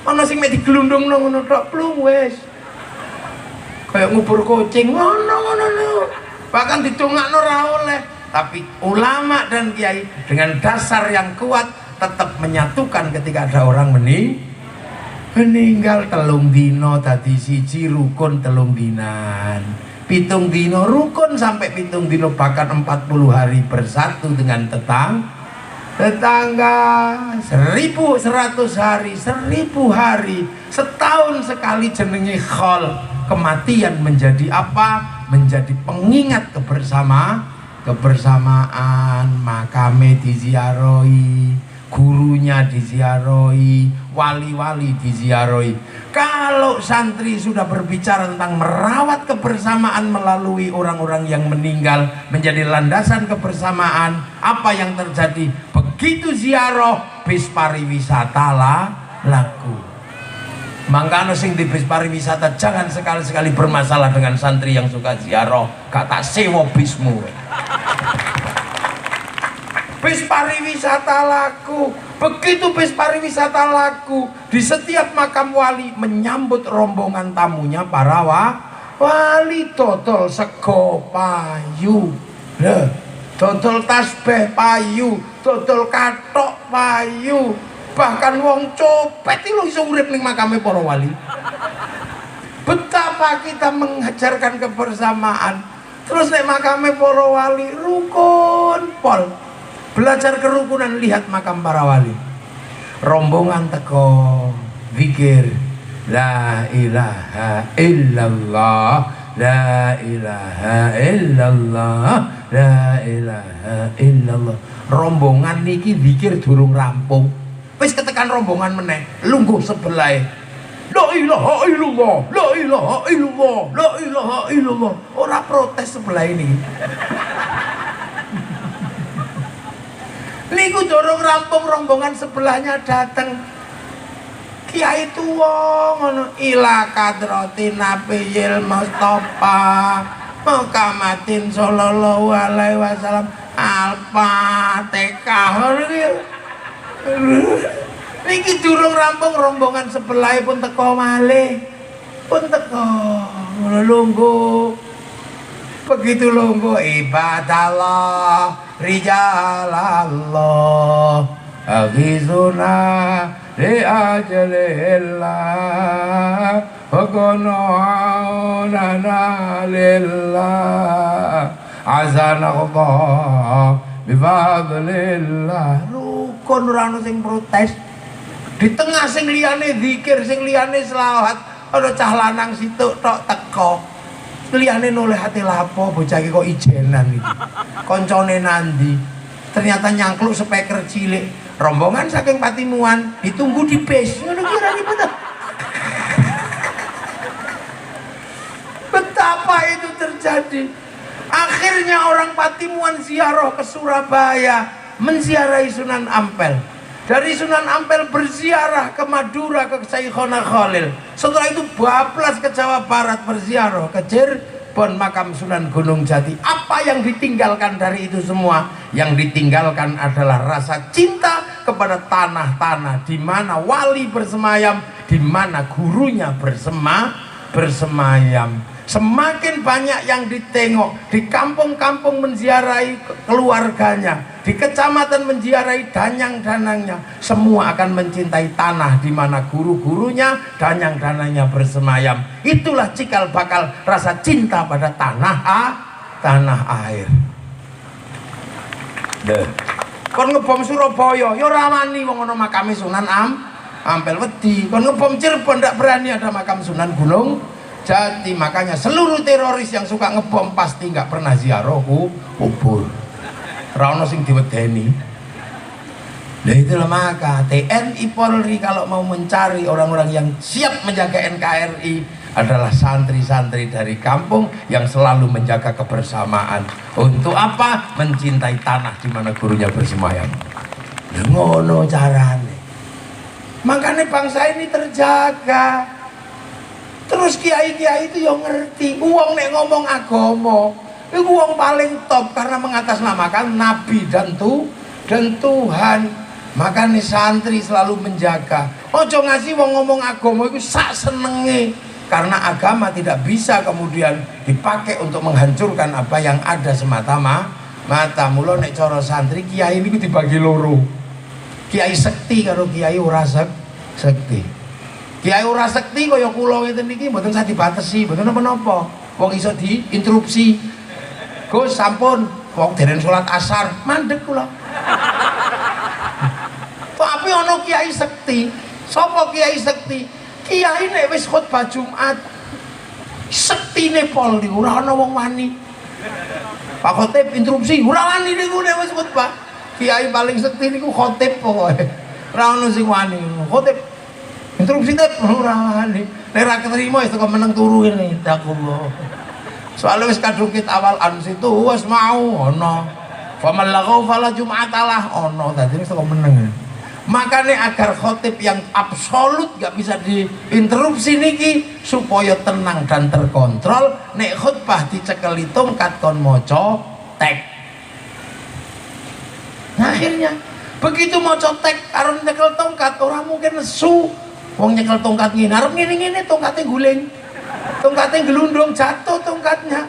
ana sing mek diglundungno ngono tok plung wis. Kayak ngubur kucing ngono. Bahkan didongakno ora oleh. Tapi ulama dan kiai dengan dasar yang kuat tetap menyatukan ketika ada orang meninggal. Telung dino tadi siji rukun telung dinan. Pitung dino rukun sampai pitung dino, bahkan 40 hari bersatu dengan tetangga. 1100 hari, 1000 hari, setahun sekali jenenge khol. Kematian menjadi apa? Menjadi pengingat kebersamaan. Makame diziarahi, gurunya diziarahi, wali-wali diziarahi. Kalau santri sudah berbicara tentang merawat kebersamaan melalui orang-orang yang meninggal menjadi landasan kebersamaan, apa yang terjadi? Begitu ziarah, bis pariwisata laku. Mangkano sing di bis pariwisata jangan sekali-sekali bermasalah dengan santri yang suka ziarah. Kata sewa bismu. bis pariwisata laku. Begitu bis pariwisata laku, di setiap makam wali menyambut rombongan tamunya para wali. Dodol sego payu, dodol tasbih payu, dodol kathok payu, bahkan wong copet iki lho iso urip ning makame para wali. Betapa kita mengajarkan kebersamaan. Terus nek makame para wali rukun pol. Belajar kerukunan, lihat makam para wali. Rombongan teko zikir la ilaha illallah, la ilaha illallah, la ilaha illallah. Rombongan niki zikir durung rampung. Wis ketekan rombongan meneh, lungguh sebelahe. La ilaha illallah, la ilaha illallah, la ilaha illallah. Ora protes sebelah ini. Niku dorong rampung, rombongan sebelahnya datang. Kiai tuwa ngono, ila kadratin nabiyil mustofa Muhammadin sallallahu alaihi wasallam al-fatihah. Niki durung rampung, rombongan sebelah pun teko malih. Pun teko lungguh. Begitu lungguh ibadallah rijalallah aghizuna li ajalillah wa qana'ana lillah azanallah bifadlillah. Rukun ora ono sing protes. Di tengah sing liyane zikir, sing liyane selawat, ana cah lanang situk tok teko. Liyane noleh hati lapo, bocah iki kok ijenan iki. Koncone nandi. Ternyata nyangkluk speaker cilik. Rombongan saking Patimuan ditunggu di bis. Ngono kira betul. Betapa itu terjadi. Akhirnya orang Patimuan ziarah ke Surabaya, menziarahi Sunan Ampel. Dari Sunan Ampel berziarah ke Madura ke Syekhona Khalil. Setelah itu bablas ke Jawa Barat berziarah ke Cirebon makam Sunan Gunung Jati. Apa yang ditinggalkan dari itu semua? Yang ditinggalkan adalah rasa cinta kepada tanah-tanah di mana wali bersemayam, di mana gurunya bersemayam. Semakin banyak yang ditengok, di kampung-kampung menziarahi keluarganya, di kecamatan menziarahi danyang-danangnya. Semua akan mencintai tanah di mana guru-gurunya, danyang-danangnya bersemayam. Itulah cikal bakal rasa cinta pada tanah air. Kon ngebom Surabaya, ya ora wani wong ana makame Sunan Ampel wedi. Kon ngebom Cirebon ndak berani ada makam Sunan Gunung Jati. Makanya seluruh teroris yang suka ngebom pasti nggak pernah ziarah kubur. Ora ono sing diwedeni. Nah itulah maka TNI Polri kalau mau mencari orang-orang yang siap menjaga NKRI adalah santri-santri dari kampung yang selalu menjaga kebersamaan. Untuk apa? Mencintai tanah di mana gurunya bersemayam. Ngono carane. Makanya bangsa ini terjaga. Terus kiai-kiai itu yang ngerti, uang nek ngomong agama, itu uang paling top karena mengatasnamakan Nabi dan Tuhan. Makanya santri selalu menjaga. Ojo ngasih uang ngomong agama itu sak senenge, karena agama tidak bisa kemudian dipakai untuk menghancurkan apa yang ada semata-mata. Mula nek cara santri kiai ini dibagi loro. Kiai sekti karo kiai ora sekti. Kiai ora sekti kaya kula ngeten niki mboten usah dibatesi, mboten napa-napa. Wong iso diinterupsi. Gus sampun, wong dereng salat asar, mandeg kula. Tapi ana kiai sekti. Sapa kiai sekti? Kiai nek wis khotbah Jumat, sektine Polri ora ana wong wani. Pak Khotib interupsi, ora wani niku nek wis khotbah. Kiai paling sekti niku khotib pokoke. Ora ana sing wani. Khotib interupsi tep ora wani. Nek ra ketrimo wis kok meneng turu ngene, takullah. Soale wis kadukit awal ansitu wis mau ana. Faman lagau fala jum'atalah ana, dadi wis kok meneng. Makanya agar khotib yang absolut gak bisa diinterupsi niki supaya tenang dan terkontrol, nek khutbah dicekeli tongkat kon maca tek. Nah Akhirnya begitu mau cotek karo nyekel tongkat, orang mungkin nesu. Wong nyekel tongkat ngene, arep ngene-ngene tongkatnya guling. Tongkatnya gelundung, jatuh tongkatnya.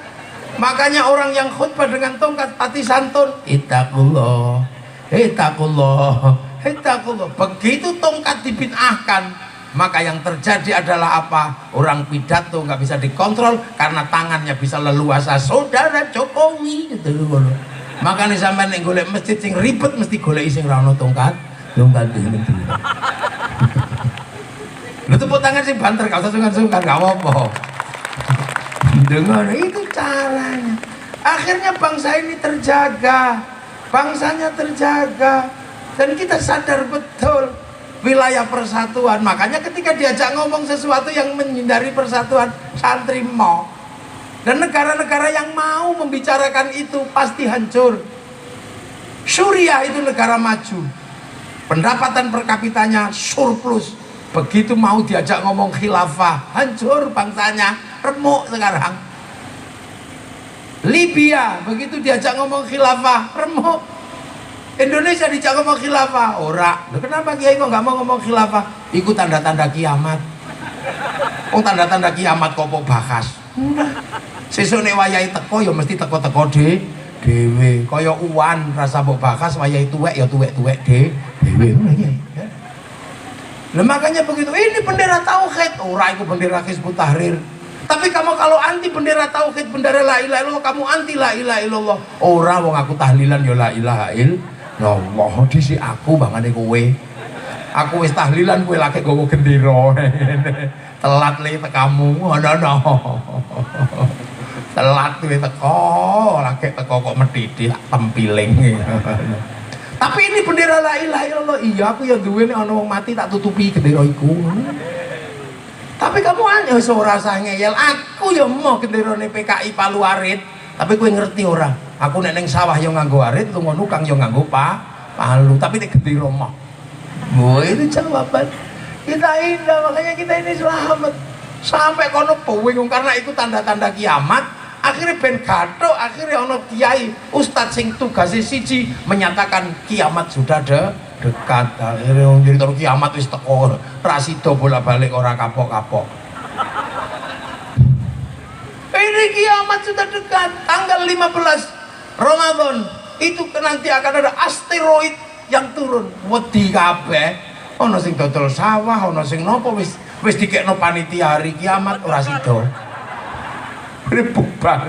Makanya orang yang khutbah dengan tongkat pati santun, ittaqullah, ittaqullah, ittaqullah. Begitu tongkat dibid'ahkan, maka yang terjadi adalah apa? Orang pidato nggak bisa dikontrol karena tangannya bisa leluasa. Saudara Jokowi gitu loh. Makanya sampai nek golek masjid sing ribet mesti golek sing ra ono tongkat. Tongkat ini. Lu tepuk tangan sing banter, gak usah sungkan-sungkan, gak apa-apa. Dengar, itu caranya. Akhirnya bangsa ini terjaga, bangsanya terjaga, dan kita sadar betul wilayah persatuan. Makanya ketika diajak ngomong sesuatu yang menghindari persatuan, santri mau. Dan negara-negara yang mau membicarakan itu pasti hancur. Suriah itu negara maju, pendapatan per kapitanya surplus. Begitu mau diajak ngomong khilafah, hancur bangsanya, remuk sekarang. Libya begitu diajak ngomong khilafah, remuk. Indonesia dijak ngomong khilafah, ora. Kenapa Kiai kok nggak mau ngomong khilafah? Ikut tanda-tanda kiamat. Oh, tanda-tanda kiamat kok bahas. Sesuk nek wayahe teko ya mesti teko-teko dhewe. Kaya uwan rasa mbok bahas wayahe tuwek ya tuwek-tuwek dhewe. Nah, makanya begitu, ini bendera tauhid, ora iku bendera Hizbut Tahrir. Tapi kamu kalau anti bendera tauhid, bendera la ilaha illallah, kamu anti la ilaha illallah. Ora wong aku tahlilan ya la ilaha illallah. Disi aku bangane kowe. Aku wis tahlilan kowe lagi nggawa gendera. Telat le tekamu. Ngono. Telat kowe teko, lagi teko kok medhidhi tak tempiling. Tapi ini bendera la ilaha illallah. Iya aku ya duwe nek ana wong mati tak tutupi gendera iku. Tapi kamu aneh ora usah ngeyel. Aku ya mau genderane PKI Palu Arit. Tapi kowe ngerti ora? Aku nek ning sawah ya nganggo arit, lunga nukang ya nganggo palu. Tapi nek gendera mah. Wah, itu jawaban. Kita indah, makanya kita ini selamat. Sampai kono bingung karena itu tanda-tanda kiamat. Akhirnya ben gathuk, akhirnya ono kiai ustadz sing tugasé siji menyatakan kiamat sudah dekat. Akhirnya wong cerita kiamat wis teko, ra sida bolak-balik ora kapok-kapok. Ini kiamat sudah dekat, tanggal 15 Ramadan itu nanti akan ada asteroid yang turun. Wedi kabeh, ono sing dodol sawah, ono sing nopo wis dikekno panitia hari kiamat ora sida. Bubar.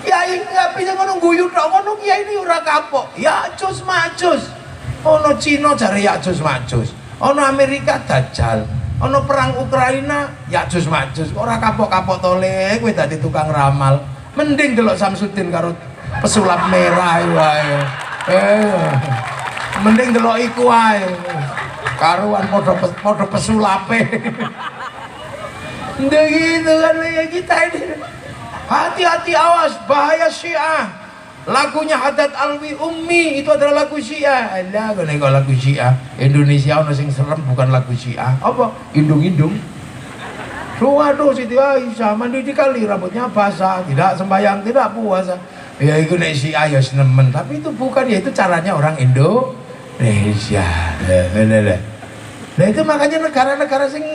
Kiai nggak bisa ngono guyu tok ngono, kiai ini ora kapok. Ya Ya'juj Ma'juj. Ono Cina jare Ya'juj Ma'juj. Ono Amerika Dajjal. Ono perang Ukraina Ya'juj Ma'juj. Ora kapok-kapok tole kowe dadi tukang ramal. Mending delok Samsudin karo pesulap merah wae. Mending delok iku wae. Karuan padha pesulape. Ndek gitu kan ya kita ini. Hati-hati, awas, bahaya Syiah. Lagunya Haddad Alwi Ummi itu adalah lagu Syiah. Alah, kalau lagu Syiah Indonesia ono sing serem bukan lagu Syiah. Apa? Indung-indung. Waduh, Siti Aisyah mandi di kali, rambutnya basah, tidak sembahyang, tidak puasa. Ya itu nek Syiah ya senemen, tapi itu bukan, ya itu caranya orang Indonesia. Nah itu makanya negara-negara sing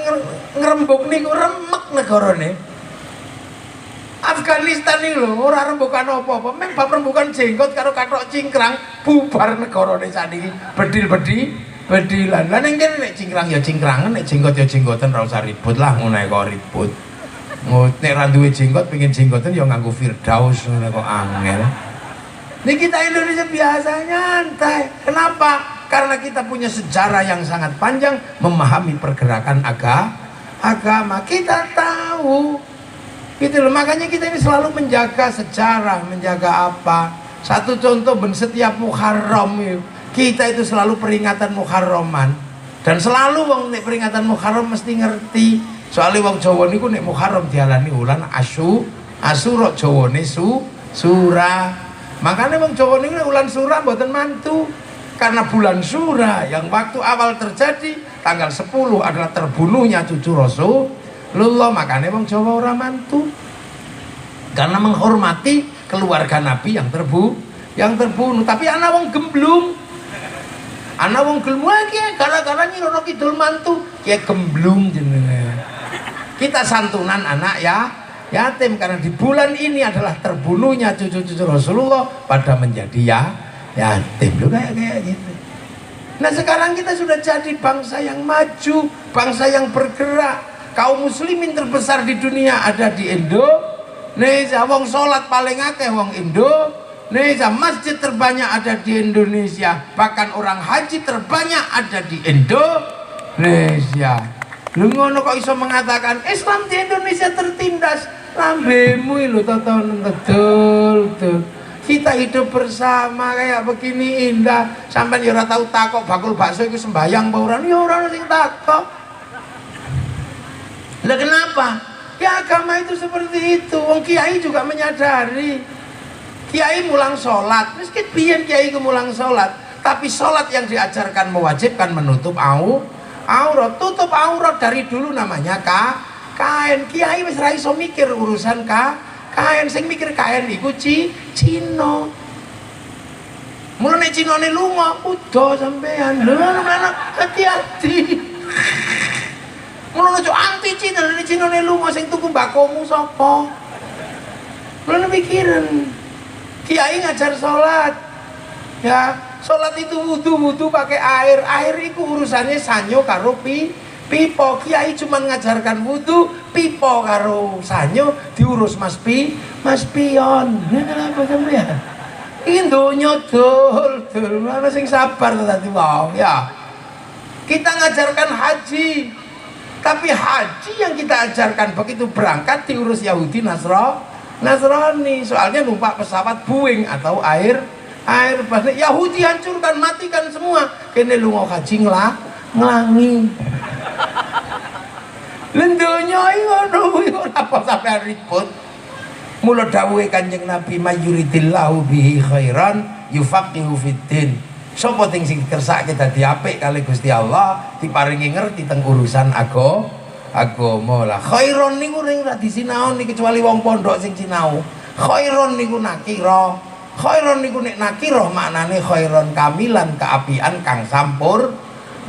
ngerembuk niku remek negarane. Afghanistan ini loh, orang rembukan apa-apa, memang rembukan jenggot karo kathok cingkrang, bubar negarane saniki, bedilan. Lah ning kene nek cingkrang ya cingkrangan, nek jenggot ya jenggoten, ora usah ribut lah ngono kok ribut. Nek ra duwe jenggot pengen jenggoten ya nganggo Firdaus ngono kok angel. Nih kita Indonesia biasa nyantai. Kenapa? Karena kita punya sejarah yang sangat panjang memahami pergerakan agama. Kita tahu. Gitu loh, makanya kita ini selalu menjaga sejarah, menjaga apa. Satu contoh, setiap Muharram kita itu selalu peringatan Muharraman. Dan selalu wong nek peringatan Muharram mesti ngerti. Soalnya wong Jawa niku nek Muharram dialani wulan Asyura, Jawane Sura. Makanya wong Jawa niku nek wulan Sura mboten mantu. Karena bulan Sura yang waktu awal terjadi tanggal 10 adalah terbunuhnya cucu Rasulullah, makanya wong Jawa ora mantu. Karena menghormati keluarga Nabi yang terbunuh. Tapi anak wong gemblung Ana wong gelem iki gara-gara nyirono kidul mantu, ki gemblung jenenge. Kita santunan anak ya yatim karena di bulan ini adalah terbunuhnya cucu-cucu Rasulullah pada menjadi yatim. Loh kayak gitu. Nah sekarang kita sudah jadi bangsa yang maju, bangsa yang bergerak. Kaum muslimin terbesar di dunia ada di Indonesia. Wong sholat paling akeh wong Indonesia. Masjid terbanyak ada di Indonesia. Bahkan orang haji terbanyak ada di Indonesia. Lu ngono kok iso mengatakan Islam di Indonesia tertindas? Lambemu lho tonton betul. Kita hidup bersama kayak begini indah. Sampai ya ora tau takok bakul bakso iku sembayang apa ora? Ya ora sing takok. Lah kenapa? Ya agama itu seperti itu. Wong kiai juga menyadari. Kiai mulang sholat, meski biyen kiai ku mulang sholat, tapi sholat yang diajarkan mewajibkan menutup aurat. Tutup aurat dari dulu namanya kain. Kiai wis ra iso mikir urusan kain, sing mikir kain iku Cina. Mulane Cinane lunga, udo sampean. Lho hati-hati. Mulane aja anti Cina, Cinane lunga sing tuku mbakomu sapa? Mulane pikiran. Kiai ngajar sholat. Ya, sholat itu wudu pakai air itu urusannya sanyo karo pipo. Kiai cuma ngajarkan wudu, pipo karo sanyo diurus mas pion. Nah kenapa sampean? Ini donya dul mana sing sabar tadi wong ya. Kita ngajarkan haji, tapi haji yang kita ajarkan begitu berangkat diurus Yahudi Nasrani, soalnya numpak pesawat Boeing atau Airbus. Yahudi hancurkan, matikan semua. Kene lunga haji nglangi. Lendonya ngono iku apa sampean ribut. Mula dawuhe Kanjeng Nabi mayuridillahu bihi khairan yufaqihu fiddin. Sapa sing kersake dadi apik kali Gusti Allah diparingi ngerti teng urusan agama lah. Khairon niku ning ra disinaoni kecuali wong pondok sing sinau. Khairon niku nakira. Khairon niku nek nakira maknane khairon kamilan keapian kang sampur.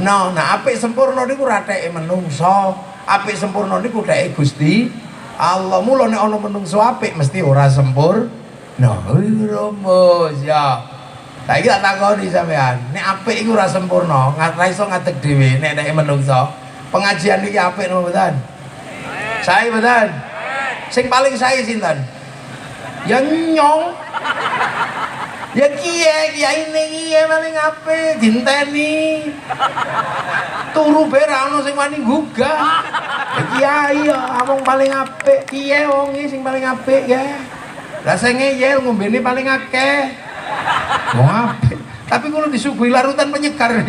Nah apik sempurna niku rateke menungso. Apik sempurna niku dheke Gusti Allah. Mula nek ana menungso apik mesti ora sempur. Nah rumus ya. Saiki tak takoni sampean, nek apik iku ora sempurna, ora iso ngadeg dhewe nek dheke menungso. Pengajian ini apik napa mboten? Sae mboten? Sing paling sae sinten? Ya nyong. Ya kiai ini paling apik dinteni. Turu be ra ono sing wani gugah. Kiai among paling apik, kiai wong sing paling apik ya. Lah sing ngeyel ngombene paling akeh. Wong apik. Tapi kulo disuguhi larutan penyegar.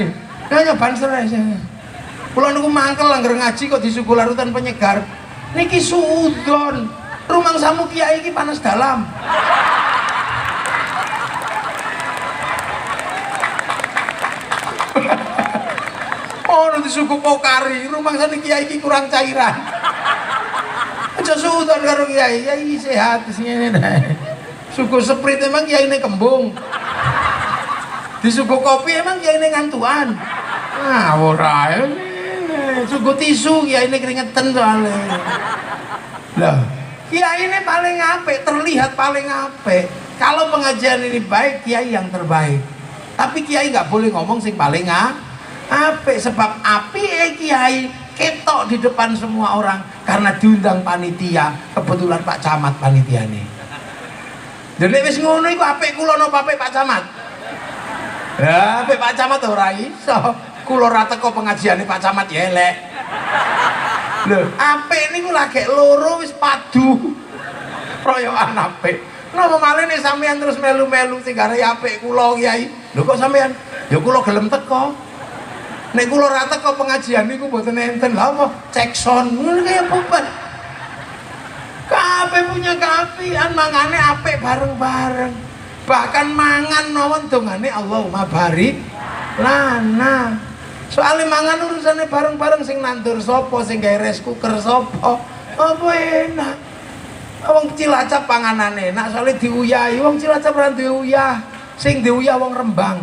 Ya nyoban seres. Kula niku mangkel angger ngaji kok disuguh larutan penyegar. Niki suudon. Rumangsamu kiai iki panas dalam. Oh, disuguh pokari. Rumangsane kiai iki kurang cairan. Aja suudon karo kiai. Kiai sehat sing ngene ae. Suguh sprite emang kiyaine kembung. Disuguh kopi emang kiyaine ngantuan. Ah, ora suguh tisu kiai ini keringetan soalnya. Lah, kiai ini paling apik, terlihat paling apik. Kalau pengajian ini baik, kiai yang terbaik. Tapi kiai nggak boleh ngomong sing paling apik, sebab apik kiai ketok di depan semua orang karena diundang panitia. Kebetulan Pak Camat panitia nih. Jadi wis ngono iku apik kula napa apik Pak Camat? Ya, apik Pak Camat ora iso. Kula ra teko pengajiane Pak Camat ya elek. Lho, apik niku lagi loro wis padu. Royokan apik. Napa malih nek sampean terus melu-melu sing gare apik kula Kyai. Lho kok sampean? Ya kula gelem teko. Nek kula ra teko pengajian niku mboten enten. Lah apa cek sound ngono kaya beban. Kabeh punya keapian mangane apik bareng-bareng. Bahkan mangan mawon dongane Allahumma barik lana. Soalnya mangan urusannya bareng-bareng sing nandur sopo, sing gawe rice cooker sopo. Apa enak. Wong Cilacap panganan enak soalnya diuyahi. Wong Cilacap ora duwe uyah. Sing diuyah wong Rembang.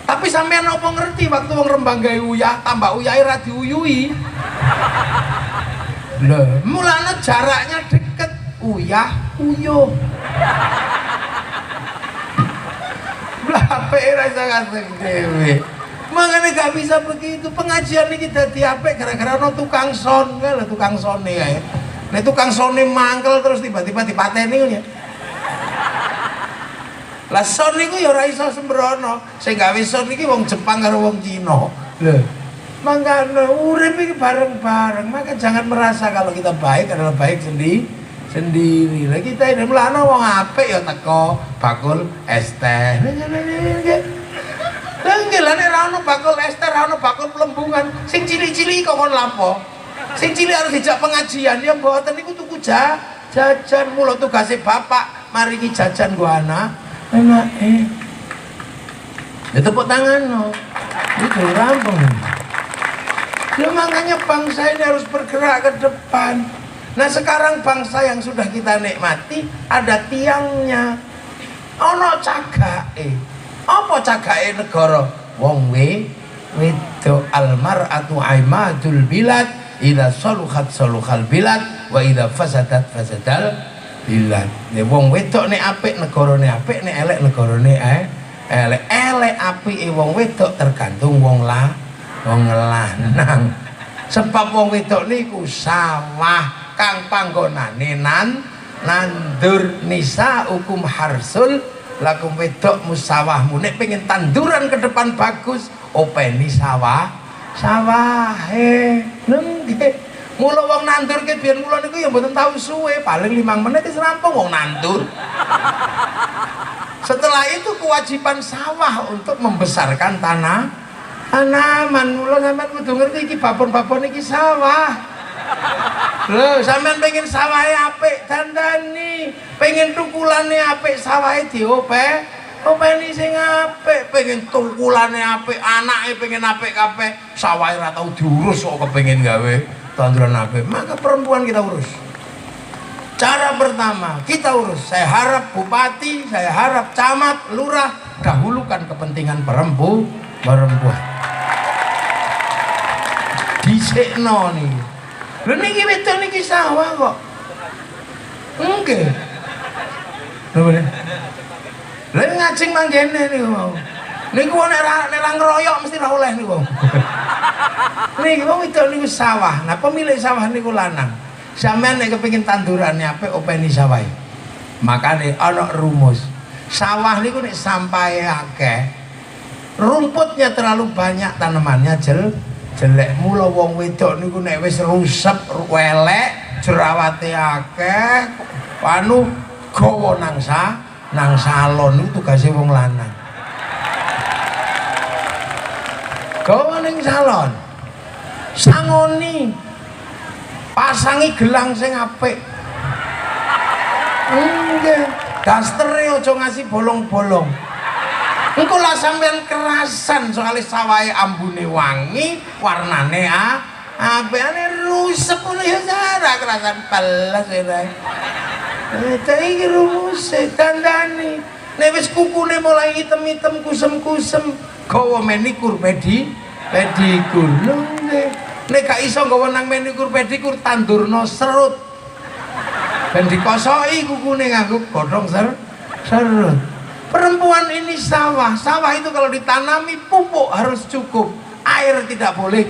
Tapi sampean apa ngerti waktu wong Rembang gawe uyah, tambah uyahe ra diuyui. Lho, mulane jaraknya deket, uyah, uyuh. Apik ra iso ngasih dhewe. Makanya gak bisa begitu. Pengajian ini dadi apik gara-gara ono tukang son, kan tukang sone kae. Nek tukang sone mangkel terus tiba-tiba dipateni ngono ya. Lah son niku ya ora iso sembrono. Sing gawe son iki wong Jepang karo wong Cina. Lho. Mangkane urip iki bareng-bareng. Maka jangan merasa kalau kita baik adalah baik sendiri. Lah kita ini mulane wong apik ya teko bakul es teh. Lah nggih lah nek ra ono bakul es teh, ra ono bakul pelembungan, sing cilik-cilik kok kon lapo? Sing cilik harus dijak pengajian ya mboten niku tuku jajan mula tugase bapak mari ki jajan go anak. Enake. Ya tepuk tangan no. Itu rampung. Ya makanya bangsa ini harus bergerak ke depan. Nah sekarang bangsa yang sudah kita nikmati ada tiangnya. Ono cagake. Apa cagake negara? Wong wedok almar'atu aimadul bilad idza saluhat saluhal bilad wa idza fasadat fasadal bilad. Nek wong wedok nek apik negarane apik, nek elek negarane elek. Elek apike wong wedok tergantung wong lanang. Sebab wong wedok niku sawah kang panggonane nandur nisa hukum harsul lakum wedok musawahmu. Nek pengen tanduran ke depan bagus openi sawahe nggih. Mula wong nandur ke biyen mula niku ya mboten tau suwe, paling 5 menit wis rampung wong nandur. Setelah itu kewajiban sawah untuk membesarkan tanaman. Mula sampean kudu ngerti iki babon-babon iki sawah. Loh, sampean pengen sawahe apik dandani, pengen tukulane apik sawahe openi sing apik, pengen tukulane apik, anake pengen apik kabeh, sawahe ora tau diurus kok kepengin gawe tanduran apik. Maka perempuan kita urus. Cara pertama kita urus. Saya harap bupati, saya harap camat, lurah dahulukan kepentingan perempuan. Dhisikno niki. Lho niki wedok niki sawah kok. Nggih. Lho bener. Lah ngajeng manggene niku mau. Niku nek ra ngeroyok mesti ra oleh niku. Niki wong wedok niku sawah. Nah pemilik sawah niku lanang. Sampeyan nek kepengin tandurane apik openi sawahe. Makane ana rumus. Sawah niku nek sampahe akeh, rumputnya terlalu banyak, tanamannya jelek. Mula wong wedok niku nek wis rusep welek jerawate akeh anu gawa nang salon niku tugase wong lanang. Gawa ning salon sangoni pasangi gelang sing apik. Nggih, dastere aja ngasih bolong-bolong. Engko lah sampean kerasan soalnya sawahe ambune wangi, warnane apikane rusep ngono ya ora kerasan belas ya. Iki rumuse dandani. Nek wis kukune mulai item-item kusem-kusem, gawa menikur pedikur. Lho nggih. Nek gak iso gawa nang menikur pedikur tandurno serut. Ben dikosoki kukune nganggo godhong serut. Perempuan ini sawah itu kalau ditanami pupuk harus cukup, air tidak boleh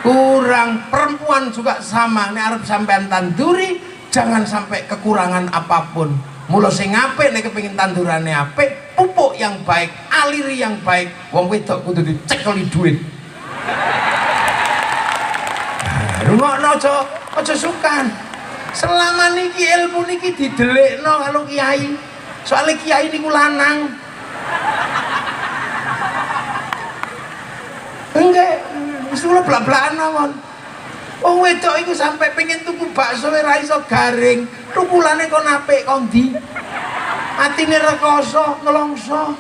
kurang. Perempuan juga sama, nek arep sampean tanduri jangan sampai kekurangan apapun. Mula sing apik nek kepengin tandurane apik, pupuk yang baik, aliri yang baik. Wong wedok kudu dicekeli duit. Rungokno aja sukan. Selama niki ilmu niki didelikno kalau kiai. Soalnya kiai niku lanang. Enggak, wis kula blak-blakan mawon. Wong wedok iku sampai pengen tuku bakso ora iso garing, tukulane kon apik kon ndi. Atine rekoso, nelongso.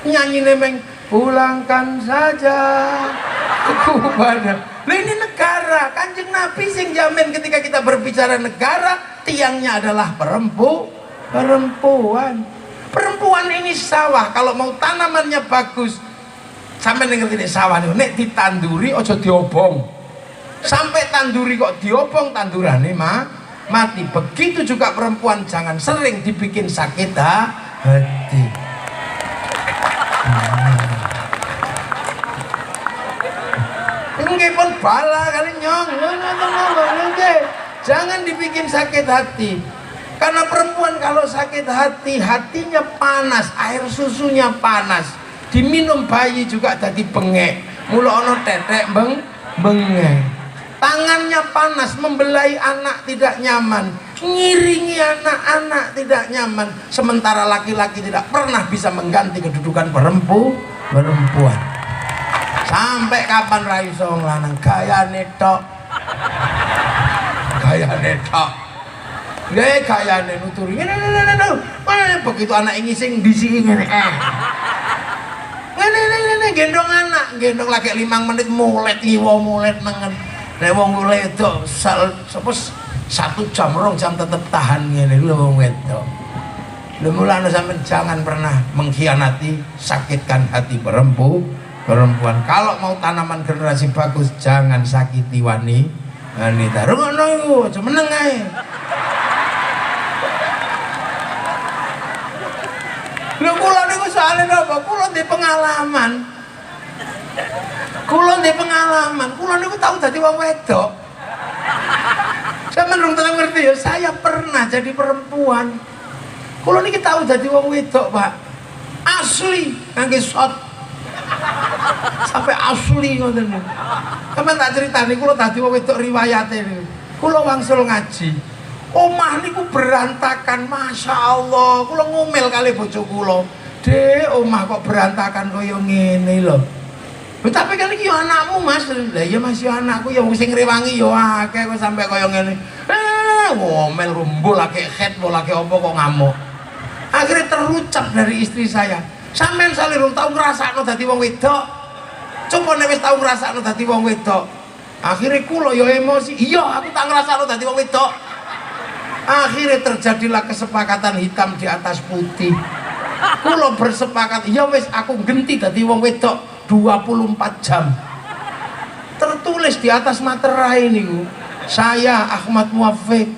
Nyanyine meng pulangkan saja kepada. Lah ini negara, Kanjeng Nabi sing jamin ketika kita berbicara negara, tiangnya adalah perempuan ini sawah. Kalau mau tanamannya bagus, Sampai ngerti nek sawah niku nek ditanduri aja diobong. Sampai tanduri kok diobong tandurane mati. Begitu juga perempuan jangan sering dibikin sakit hati. Nggih pun bala kali nyong. Jangan dibikin sakit hati. Karena perempuan kalau sakit hati, hatinya panas, air susunya panas. Diminum bayi juga jadi bengek, mula ono tetek bengek. Tangannya panas, membelai anak tidak nyaman, ngiringi anak-anak tidak nyaman. Sementara laki-laki tidak pernah bisa mengganti kedudukan perempuan. Sampai kapan ra iso lanang gayane tok. Nggih gayane nuturi. Begitu anak ngising disiki ngene. Gendong anak, gendong lagi 5 menit mulet ngiwa mulet nengen. Nek wong wedok sapa 1 jam 2 jam tetep tahan ngene lho wong wedok. Lha mulane sampean jangan pernah mengkhianati, sakitkan hati perempuan. Kalau mau tanaman generasi bagus jangan sakiti wanita. Rungono iku aja meneng ae. Lho kula niku soalé napa? Kula ndek pengalaman. Kula niku tahu dadi wong wedok. Sampeyan rung tau ngerti ya, saya pernah jadi perempuan. Kula niki tahu dadi wong wedok, Pak. Asli ngangge shot. Sampai asli ngoten niku. Sampeyan tak critani kula dadi wong wedok riwayate niku. Kula wangsul ngaji. Omah niku berantakan, masya Allah. Kula ngomel kali bojo kula, Dek, omah kok berantakan kaya ngene lho. Tapi kan iki yo anakmu, Mas. Lah iya Mas, yo anakku, yo sing ngrewangi yo akeh kok sampe kaya ngene. Ngomel rumbul lagi head, lagi apa kok ngamuk. Akhirnya terucap dari istri saya. Sampeyan salirung tau ngrasakno dadi wong wedok. Coba nek wis tau ngrasakno dadi wong wedok. Akhirnya kula yo emosi. Iya, aku tak ngrasakno dadi wong wedok. Akhirnya terjadilah kesepakatan hitam di atas putih. Kulo bersepakat, ya wis aku genti dadi wong wedok 24 jam. Tertulis di atas materai niku, saya Ahmad Muwafiq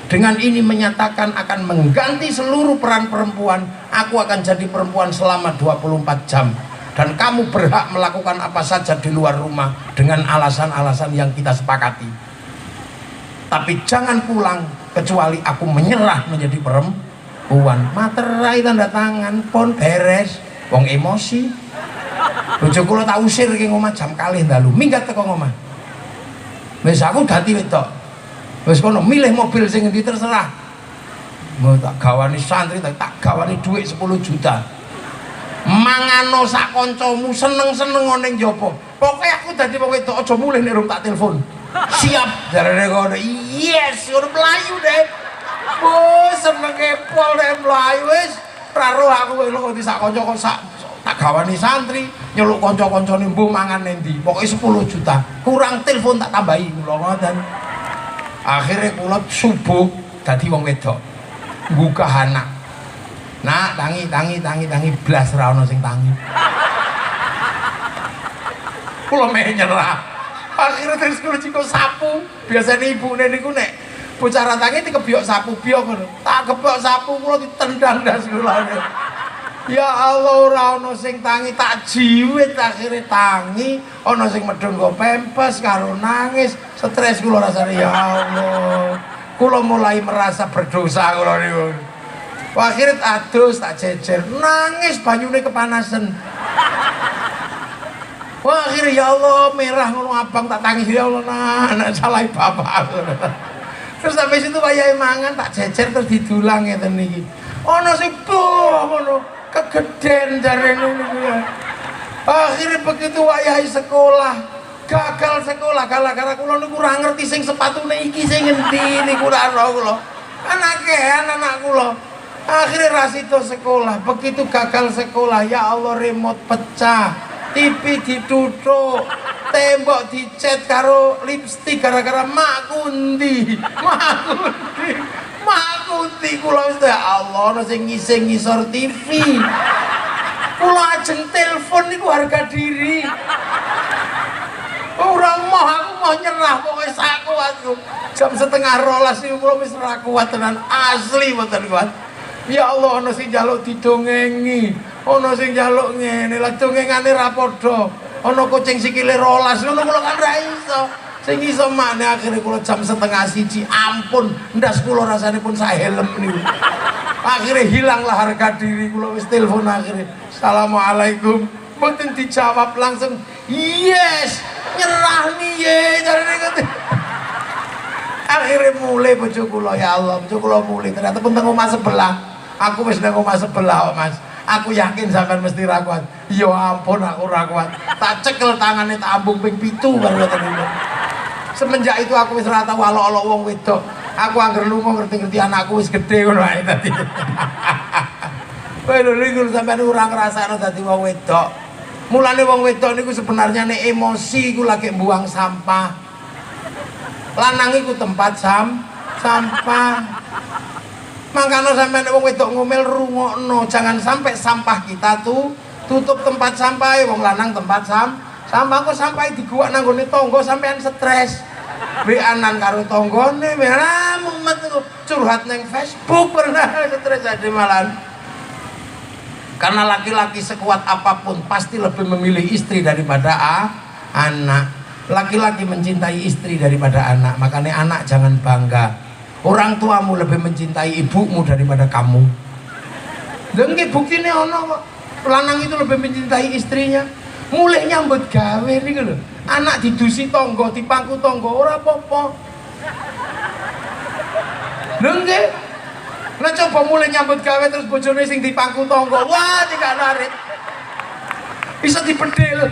dengan ini menyatakan akan mengganti seluruh peran perempuan. Aku akan jadi perempuan selama 24 jam. Dan kamu berhak melakukan apa saja di luar rumah dengan alasan-alasan yang kita sepakati. Tapi jangan pulang kecuali aku menyerah menjadi perempuan. Materai tanda tangan pon beres. Wong emosi. Bojo kula tak usir ki ngomah jam kalih dalu. Minggat teko ngomah. Wis aku dadi wedok. Wis kono milih mobil sing endi terserah. Mau tak gawani santri tak gawani dhuwit 10 juta. Mangano sak kancamu seneng-seneng ning njaba. Pokoke aku dadi wong wedok aja mulih nek rung tak telepon. Siap jarane kono. Yes, ngono mlayu deh. Bos senenge pol deh mlayu wis. Ra roh aku kok di sak kanca kok sak tak gawani santri nyeluk kanca-kancane mbuh mangan endi. Pokoke 10 juta. Kurang telepon tak tambahi kula ngoten. Akhirnya kula subuh dadi wong wedok. Mbukah anak. Nak tangi blas ra ono sing tangi. Kula meh nyerah. Akhirnya terus kula ciko sapu. Biasanya ibu niku nek bocah rantange dikebyok sapu biok ngono. Tak kebyok sapu kula ditendang ndas kula. Ya Allah ora ono sing tangi, tak jiwit akhirnya tangi, ono sing medhun nggo pempes karo nangis, stres kula rasane ya Allah. Kula mulai merasa berdosa kula niku. Akhirnya adus tak jejer, nangis banyune kepanasan. Wah akhirnya ya Allah merah ngono abang tak tangis ya Allah anak salah bapak. Terus sampai situ wayahe mangan tak jejer terus didulang ngeten niki. Ono sing ngono kegeden jarene niku ya. Akhirnya begitu wayahe sekolah gagal sekolah gara-gara kula niku ora ngerti sing sepatune iki sing endi niku ora ro kula. Anak kula. Akhirnya rasito sekolah, begitu gagal sekolah ya Allah remote pecah. TV dituthuk, tembok dicet karo lipstik gara-gara mak kundi kula ya Allah ana sing ngising ngisor TV. Kula ajeng telepon niku harga diri. Ora mau aku mau nyerah pokoke sak kuatku. Jam 11:30 niku kula wis ora kuat tenan, asli mboten kuat. Ya Allah, ana sing njaluk didongengi, ana sing njaluk ngene, lah dongengane ra padha. Ana kucing sikile 12 ngono kula kan ra iso. Sing iso maneh akhire kula jam 12:30, ampun, ndas kula rasane pun sak helm niku. Akhirnya hilanglah harga diri kula wis telepon akhirnya. Assalamualaikum. Mboten dijawab langsung. Yes, nyerah nih ye. Akhirnya mulai bojo kula, ya Allah, bojo kula mulai. Ternyata pun teng omah sebelah. Aku wis nang omah sebelah kok, Mas. Aku yakin sampean mesti ra kuat. Ya ampun aku ra kuat. Tak cekel tangane tak ambung ping 7 karo ngoten. Semenjak itu aku wis ora tau alok-alok wong wedok. Aku angger lunga ngerti-ngerti anakku wis gedhe ngono ae tadi. Kowe lho niku sampean ora ngrasakno dadi wong wedok. Mulane wong wedok niku sebenarnya nek emosi iku lagi buang sampah. Lanang iku tempat sampah. Makanya sampean nek wong wedok ngomel rungokno, jangan sampai sampah kita tuh tutup tempat sampah. Wong lanang tempat sampah kok sampah diguwak nang gone tangga sampean stres. Beanan karo tanggane, mumet curhat neng Facebook pernah stres aja malan. Karena laki-laki sekuat apapun pasti lebih memilih istri daripada anak. Laki-laki mencintai istri daripada anak. Makanya anak jangan bangga. Orang tuamu lebih mencintai ibumu daripada kamu. Dengki buktinya ono kok. Lanang itu lebih mencintai istrinya. Mulai nyambut gawe nih lho. Anak didusi tonggo, dipangku tonggo, ora apa-apa. Nengke, nah coba mulai nyambut gawe terus bojone sing dipangku tonggo, wah tidak narik. Bisa dipedil.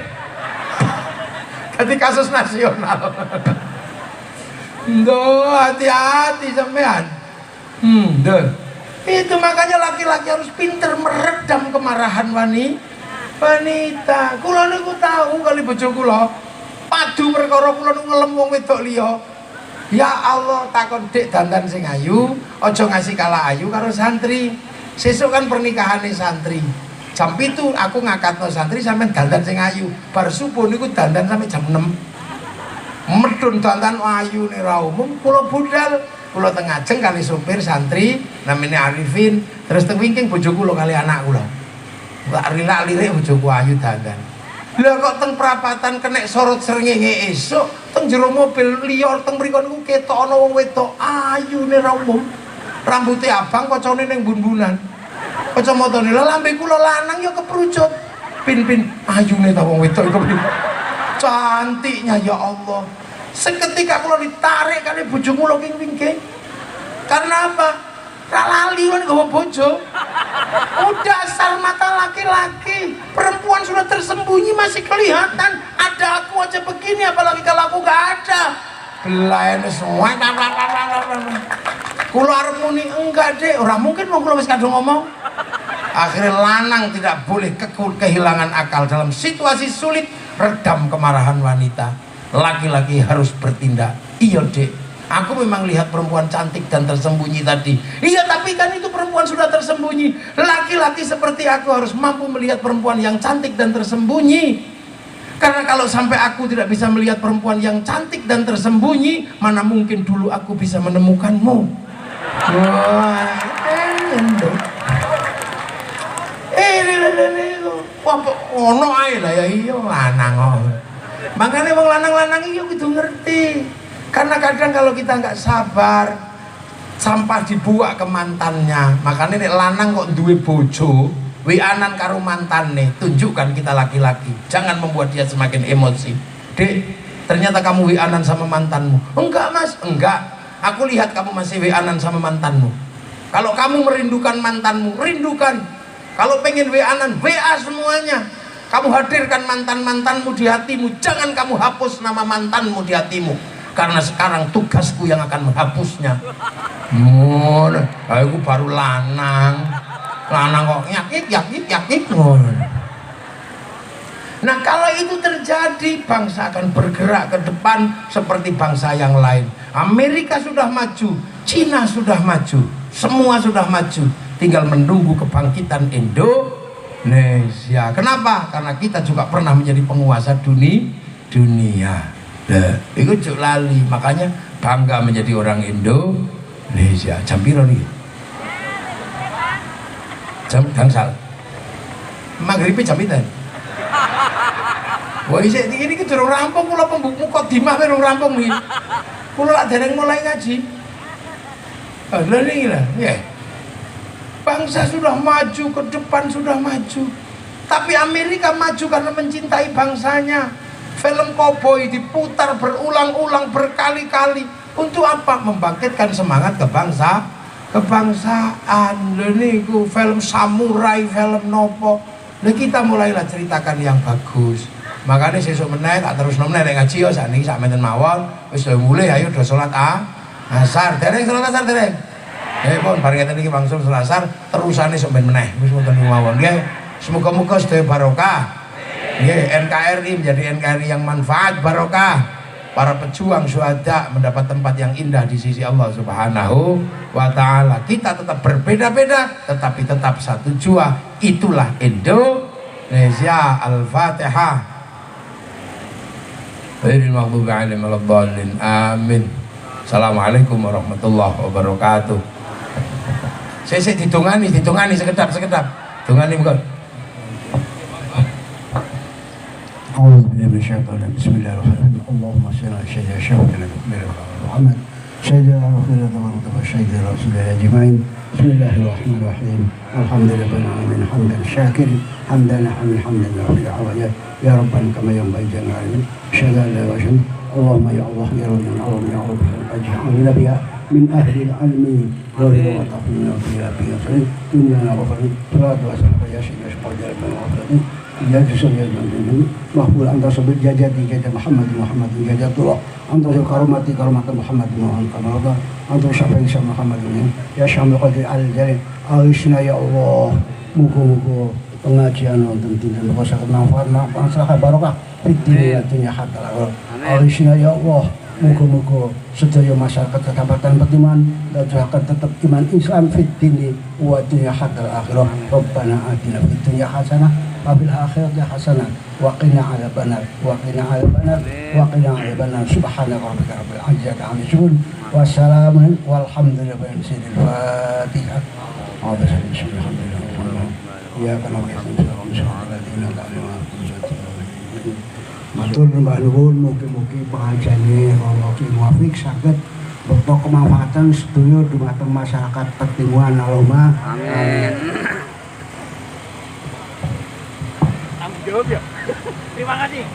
Jadi kasus nasional. Duh, hati-hati sampean. Duh. Itu makanya laki-laki harus pinter meredam kemarahan wanita. Kula niku tahu kali bojo kula padu perkara kula nu ngelem wong wedok liya. Ya Allah, takon Dik dandan sing ayu, aja ngasih kalah ayu karo santri. Sesuk kan pernikahane santri. Jam 7 aku ngakatno santri sampean dandan sing ayu. Bar subuh niku dandan sampai jam 6. Medun dandan ayu nih ra umum, kula budal, kula teng ajeng kali sopir santri namanya Arifin, terus teng wingking bojo kula kali anak kula. Tak rilak-lirik bojoku ayu dandan. Lah kok teng perapatan kenek sorot srengenge esuk teng jero mobil liya teng mriku niku ketok ana wong wedok ayune ra umum. Rambuté abang kocone ning bun-bunan. Kacamatane lha lambe kula lanang ya keprucut. Pin ayune ta wong wedok iku. Cantiknya ya Allah. Seketika kula ditarik kali bojo kula king-king. Karena apa? Ra lali kan gawa bojo. Udah asal mata laki-laki, perempuan sudah tersembunyi masih kelihatan. Ada aku aja begini, apalagi kalau aku gak ada. Belayan semua. Kula arep muni enggak Dek, ora mungkin wong kula wis kadung ngomong. Akhirnya lanang tidak boleh kehilangan akal dalam situasi sulit. Redam kemarahan wanita. Laki-laki harus bertindak. Iya Dek, aku memang lihat perempuan cantik dan tersembunyi tadi. Iya, tapi kan itu perempuan sudah tersembunyi. Laki-laki seperti aku harus mampu melihat perempuan yang cantik dan tersembunyi. Karena kalau sampai aku tidak bisa melihat perempuan yang cantik dan tersembunyi, mana mungkin dulu aku bisa menemukanmu. Wah, wah, ono ae lah ya iya lanang. Makanya wong lanang-lanang iki kudu ngerti. Karena kadang kalau kita nggak sabar, sampah dibuat ke mantannya. Makanya nek lanang kok duwe bojo, wianan karo mantane, tunjukkan kita laki-laki. Jangan membuat dia semakin emosi. Dek, ternyata kamu wianan sama mantanmu. Enggak Mas, enggak. Aku lihat kamu masih wianan sama mantanmu. Kalau kamu merindukan mantanmu, rindukan. Kalau pengen wianan, WA semuanya. Kamu hadirkan mantan-mantanmu di hatimu. Jangan kamu hapus nama mantanmu di hatimu. Karena sekarang tugasku yang akan menghapusnya. Aku baru lanang kok yakik. Nah kalau itu terjadi, bangsa akan bergerak ke depan seperti bangsa yang lain. Amerika sudah maju, Cina sudah maju, semua sudah maju. Tinggal menunggu kebangkitan Indonesia. Indonesia. Kenapa? Karena kita juga pernah menjadi penguasa dunia. Nah, itu cuk lali. Makanya bangga menjadi orang Indonesia. Jam piro nih? Jam gangsal. Maghribe jam pinten? Wah, isik iki iki durung rampung kula pembuk mukadimah durung rampung iki. Kula lak dereng mulai ngaji. Lha niki lho, nggih. Bangsa sudah maju, ke depan sudah maju. Tapi Amerika maju karena mencintai bangsanya. Film koboi diputar berulang-ulang berkali-kali. Untuk apa? Membangkitkan semangat kebangsaan. Lha niku film samurai, film nopo. Lha kita mulailah ceritakan yang bagus. Makanya sesuk meneh tak terus meneh nek ngaji yo sakniki sak menten mawon wis mulai ayo do salat asar. Dereng salat asar dereng. Pun bareng ngeten iki langsung salat asar terusane sok ben meneh wis wonten mawon nggih. Semoga-moga sedaya barokah. Nggih, NKRI menjadi NKRI yang manfaat barokah. Para pejuang syuhada mendapat tempat yang indah di sisi Allah Subhanahu wa taala. Kita tetap berbeda-beda tetapi tetap satu jua. Itulah Indonesia. Al-Fatihah. Ghairil maghdubi 'alaihim waladdallin. Amin. Assalamualaikum warahmatullahi wabarakatuh. Saya ditungani sekedap. Tungani monggo. أعوذ بالله من الشيطان الرجيم بسم الله الرحمن الرحيم اللهم صل على سيدنا محمد سيدنا رسول الله وسيد رسول الله أجمعين بسم الله الرحمن الرحيم الحمد لله رب العالمين حمدا شاكر حمدا حمدا في الحوائج يا ربنا كما ينبغي جل وعلا أشهد أن لا إله إلا أنت اللهم يا الله يا رب العالمين يا رب اجعلنا بها من أهل العلم وتقنا فيها في دنيا وآخرة صلاة وسلام يا سيدنا محمد يا جسر يا جنة مقبول أنت صبر جاجتي جاجة محمد جاجة الله أنت كرمتي كرمة محمد كما رضا أنت شفيع محمد يا شام القدر على الجليل أغشنا يا الله muka-muka pengajian wonten dinten puasa manfaat maslahat barokah fid dunya hatta akhirah. Alisna ya Allah, muga-muga sedaya masyarakat Kecamatan Petiman dadosaken tetep iman Islam fid wa dunya hatta akhirah. Rabbana atina fid dunya hasanah wa fil akhirati hasanah wa qina adzabannar subhana rabbika rabbil izzati amma yasifun wa salamun walhamdulillahi rabbil Fatihah. Ya kana matur mbah nuwun mugi-mugi pengajane Allah ki muwaffiq saged bekto kemanfaatan sedaya dumateng masyarakat Petimuan Allahumma amin. Tanggung jawab ya. Terima kasih.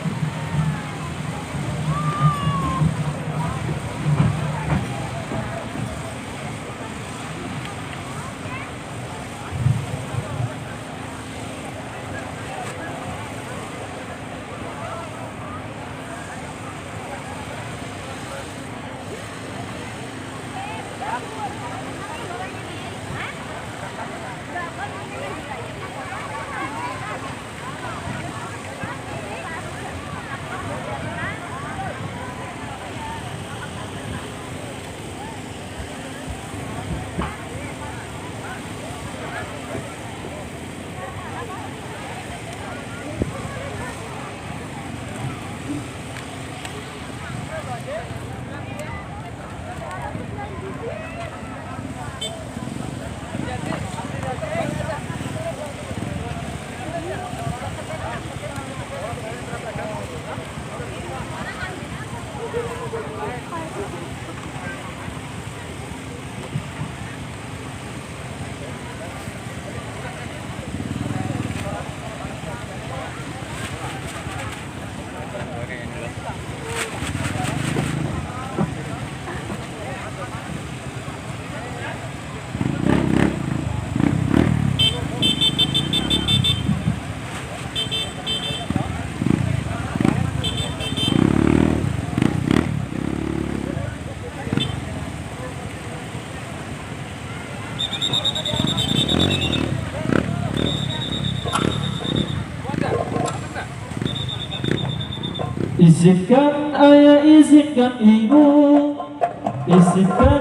Izinkan ayah, izinkan ibu, izinkan